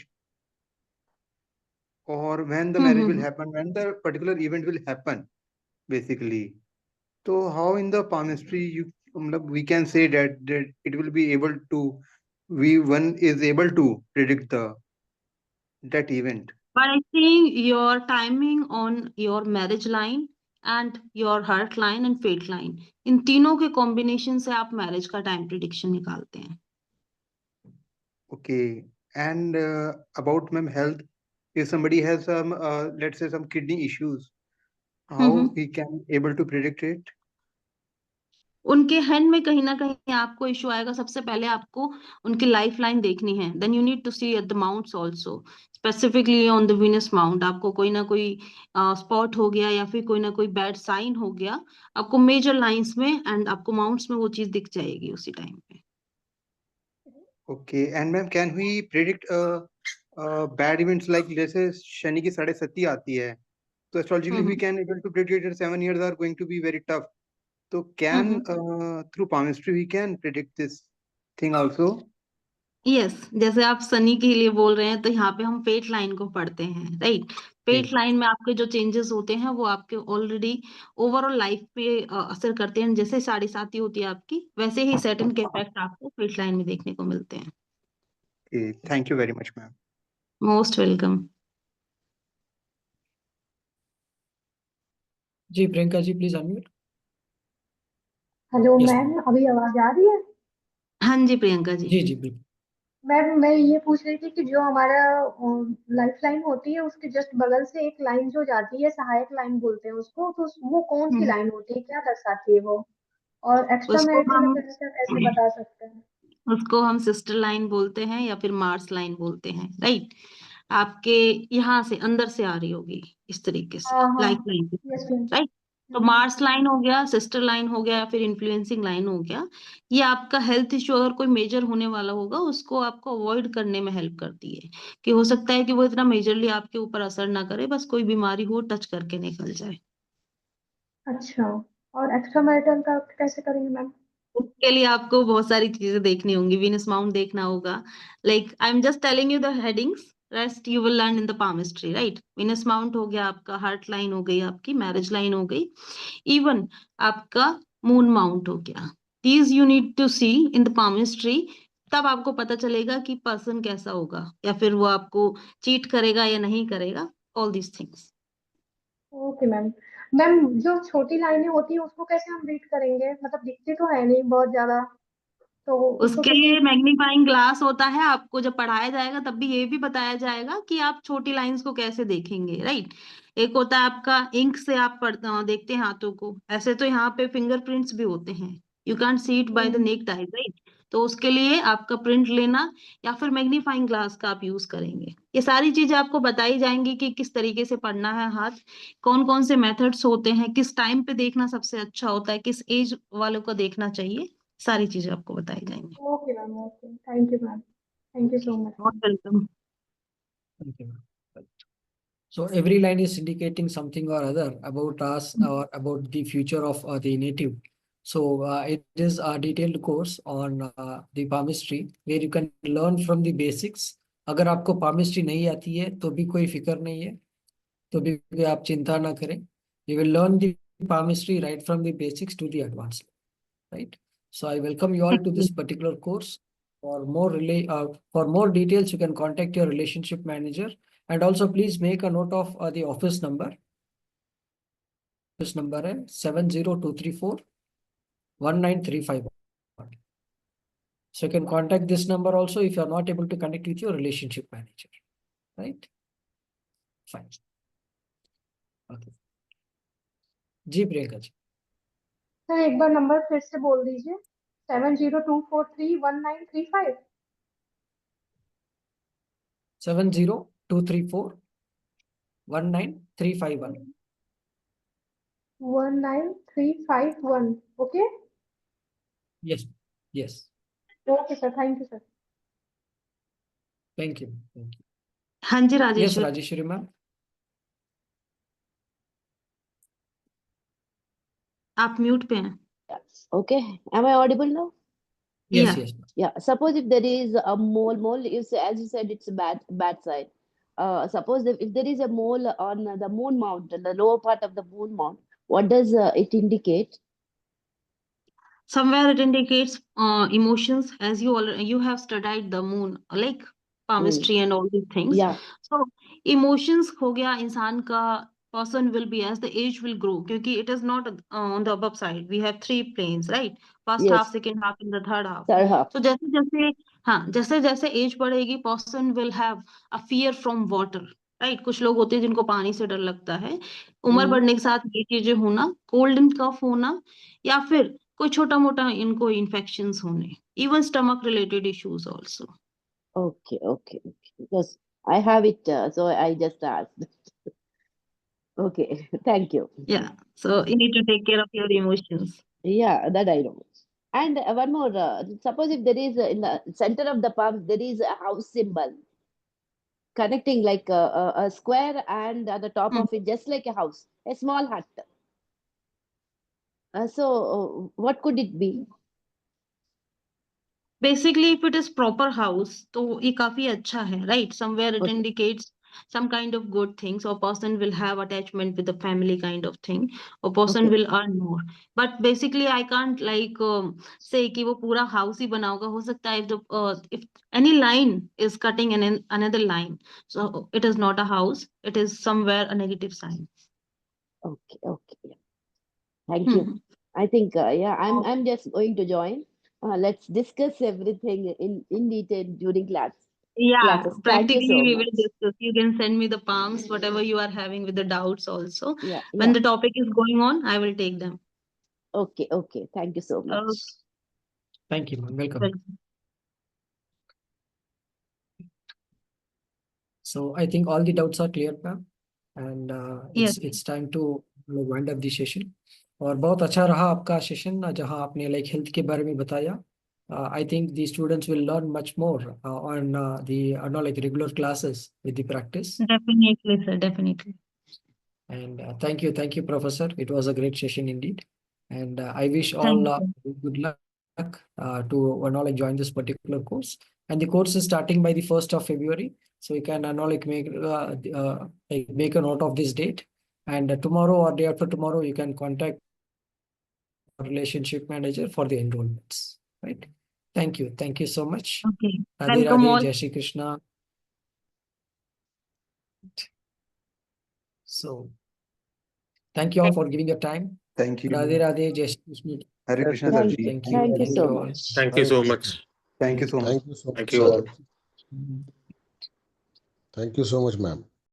or when the marriage will happen, when the particular event will happen, basically. So how in the palmistry we can say that it will be able to, one is able to predict that event? By seeing your timing on your marriage line and your heart line and fate line, इन तीनों के कॉम्बिनेशन से आप मैरिज का टाइम प्रिडिक्शन निकालते हैं. Okay. And about ma'am health, if somebody has some let's say some kidney issues, how we can able to predict it? उनके हैंड में कहीं ना कहीं आपको इश्यू आएगा. सबसे पहले आपको उनकी लाइफ लाइन देखनी है. Then you need to see at the mounts also, specifically on the Venus mount. आपको कोई ना कोई स्पॉट हो गया या फिर कोई ना कोई बैड साइन हो गया, आपको मेजर लाइंस में एंड आपको माउंट्स में वो चीज दिख जाएगी उसी टाइम पे. Okay. And ma'am, can we predict bad events like let's say Shani की साढ़े सती आती है, तो astrologically we can able to predict that 7 years are going to be very tough. So can through palmistry we can predict this thing also? Yes, जैसे आप सनी के लिए बोल रहे हैं तो यहाँ पे हम फेट लाइन को पढ़ते हैं, राइट? फेट लाइन में आपके जो चेंजेस होते हैं वो आपके ऑलरेडी ओवरऑल लाइफ पे असर करते हैं। जैसे 7.5 होती है आपकी, वैसे ही सैटर्न के इफेक्ट आपको फेट लाइन में देखने को मिलते हैं। Thank you very much ma'am. Most welcome. जी Priyanka ji please unmute. Hello Yes, ma'am, अभी आवाज आ रही है? हाँ जी प्रियंका जी। जी बिल्कुल। मैम मैं ये पूछ रही थी कि जो हमारा लाइफ लाइन होती है उसके जस्ट बगल से एक लाइन जो जाती है, सहायक लाइन बोलते हैं उसको, तो वो कौन सी लाइन होती है, क्या दर्शाती है वो? और एक्स्ट्रा उसको मैरिटल हम अफेयर्स का कैसे बता सकते हैं? उसको हम सिस्टर लाइन बोलते हैं या फिर मार्स लाइन बोलते हैं, राइट। आपके यहाँ से अंदर से आ रही होगी इस तरीके से हाँ हाँ, life line, yes ma'am. Right. तो मार्स लाइन हो गया, सिस्टर लाइन हो गया, या फिर इन्फ्लुएंसिंग लाइन हो गया। ये आपका हेल्थ इश्यू अगर कोई मेजर होने वाला होगा उसको आपको अवॉइड करने में हेल्प करती है, कि हो सकता है कि वो इतना मेजरली आपके ऊपर असर ना करे, बस कोई बीमारी हो टच करके निकल जाए। अच्छा, और एक्स्ट्रा मैरिटल का कैसे करेंगे मैम? उसके लिए आपको बहुत सारी चीजें देखनी होंगी, वीनस माउंट देखना होगा। Like I am just telling you the headings, rest you will learn in the palmistry, right. Venus mount हो गया आपका, हार्ट लाइन हो गई आपकी, मैरिज लाइन हो गई, इवन आपका मून माउंट हो गया। These you need to see in the palmistry, तब आपको पता चलेगा कि पर्सन कैसा होगा, या फिर वो आपको चीट करेगा या नहीं करेगा, all these things. Okay ma'am. Ma'am जो छोटी लाइनें होती है उसको कैसे हम रीड करेंगे? मतलब दिखती तो है नहीं बहुत ज्यादा, तो उसको उसके किसी लिए मैग्नीफाइंग ग्लास होता है, आपको जब पढ़ाया जाएगा तब भी ये भी बताया जाएगा कि आप छोटी लाइंस को कैसे देखेंगे, राइट। एक होता है आपका इंक से आप देखते हैं हाथों को, ऐसे तो यहाँ पे फिंगरप्रिंट्स भी होते हैं, you can't see it by the necked I, right. तो उसके लिए आपका प्रिंट लेना या फिर मैग्नीफाइंग ग्लास का आप यूज करेंगे। ये सारी चीजें आपको बताई जाएंगी कि किस तरीके से पढ़ना है हाथ, कौन कौन से मेथड्स होते हैं, किस टाइम पे देखना सबसे अच्छा होता है, किस एज वालों को देखना चाहिए, सारी चीजें आपको बताई जाएंगी। Okay ma'am, okay, thank you ma'am, thank you so much. Most welcome. Thank you. So every line is indicating something or other about us or about the future of the native. So it is a detailed course on the palmistry where you can learn from the basics. अगर आपको palmistry नहीं आती है तो भी कोई फिक्र नहीं है, तो भी आप चिंता ना करें. You will learn the palmistry right from the basics to the advanced, right? So I welcome you all to this particular course. For more details, you can contact your relationship manager. And also please make a note of the office number. Office number is 70234-19351. So you can contact this number also if you are not able to connect with your relationship manager, right? Fine. Okay. Ji Priyanka ji. Sir एक बार नंबर फिर से बोल दीजिए। 702431935। 70234-19351. 19351, okay. Yes. Yes. Okay sir, thank you sir. Thank you. Thank you. हाँ जी Yes, राजेश्वर। Rajeshwari ma'am. आप म्यूट पे हैं। Okay, am I audible now? Yes, Yeah. yes. Yeah, suppose if there is a mole, as you said, it's a bad side. Suppose if there is a mole on the moon mount, the lower part of the moon mount, what does it indicate? Somewhere it indicates emotions, as you have studied the moon, like palmistry and all these things. Yeah. So emotions हो गया इंसान का, person will be as the age will grow, क्योंकि it is not on the above side. We have 3 planes, right? First Yes. half, second half, and the third half. Third half. So जैसे जैसे जैसे जैसे एज बढ़ेगी, person will have a fear from water, right? कुछ लोग होते हैं जिनको पानी से डर लगता है। उम्र बढ़ने के साथ ये चीजें होना, कोल्ड एंड कफ होना, या फिर कोई छोटा मोटा इनको इन्फेक्शंस होने, even stomach related issues also. Okay. Yes, I have it, so I just asked. Okay, thank you. Yeah, so you need to take care of your emotions. Yeah, that I know. And one more, suppose if there is in the center of the palm, there is a house symbol connecting like a square, and at the top of it, just like a house, a small hut. So what could it be? Basically, if it is proper house, तो ये काफी अच्छा है, right? Somewhere it Okay. indicates some kind of good things, or person will have attachment with the family kind of thing, or person Okay. will earn more. But basically I can't like say कि वो पूरा house ही बना होगा. हो सकता है if any line is cutting in another line, so it is not a house, it is somewhere a negative sign. Okay. Yeah. Thank you. I think yeah, I'm just going to join. Let's discuss everything in detail during classes. Yeah, Thank you practically so we much. will discuss. You can send me the palms, whatever you are having with the doubts also. Yeah. When the topic is going on, I will take them. Okay. Thank you so much. Thank you, ma'am. Welcome. Welcome. So I think all the doubts are clear, ma'am, and Yes. it's time to wind up the session. और बहुत अच्छा रहा आपका सेशन जहाँ आपने लाइक हेल्थ के बारे में बताया. I think the students will learn much more on the like regular classes with the practice. Definitely, sir. Definitely. And thank you, Professor. It was a great session indeed. And I wish Thank all good luck to like join this particular course. And the course is starting by the 1st of February. So you can like make a note of this date. And tomorrow or day after tomorrow, you can contact relationship manager for the enrollments. Right? Thank you so much. Okay. Radhe Welcome Radhe, all. Jai Shri Krishna. So thank you all for giving your time. Thank you. Radhe Radhe, Jai Shri Krishna. Hare Krishna, sir. Thank you so all. much. Thank you so much. Thank you so much. Thank you all. Thank you so much, ma'am.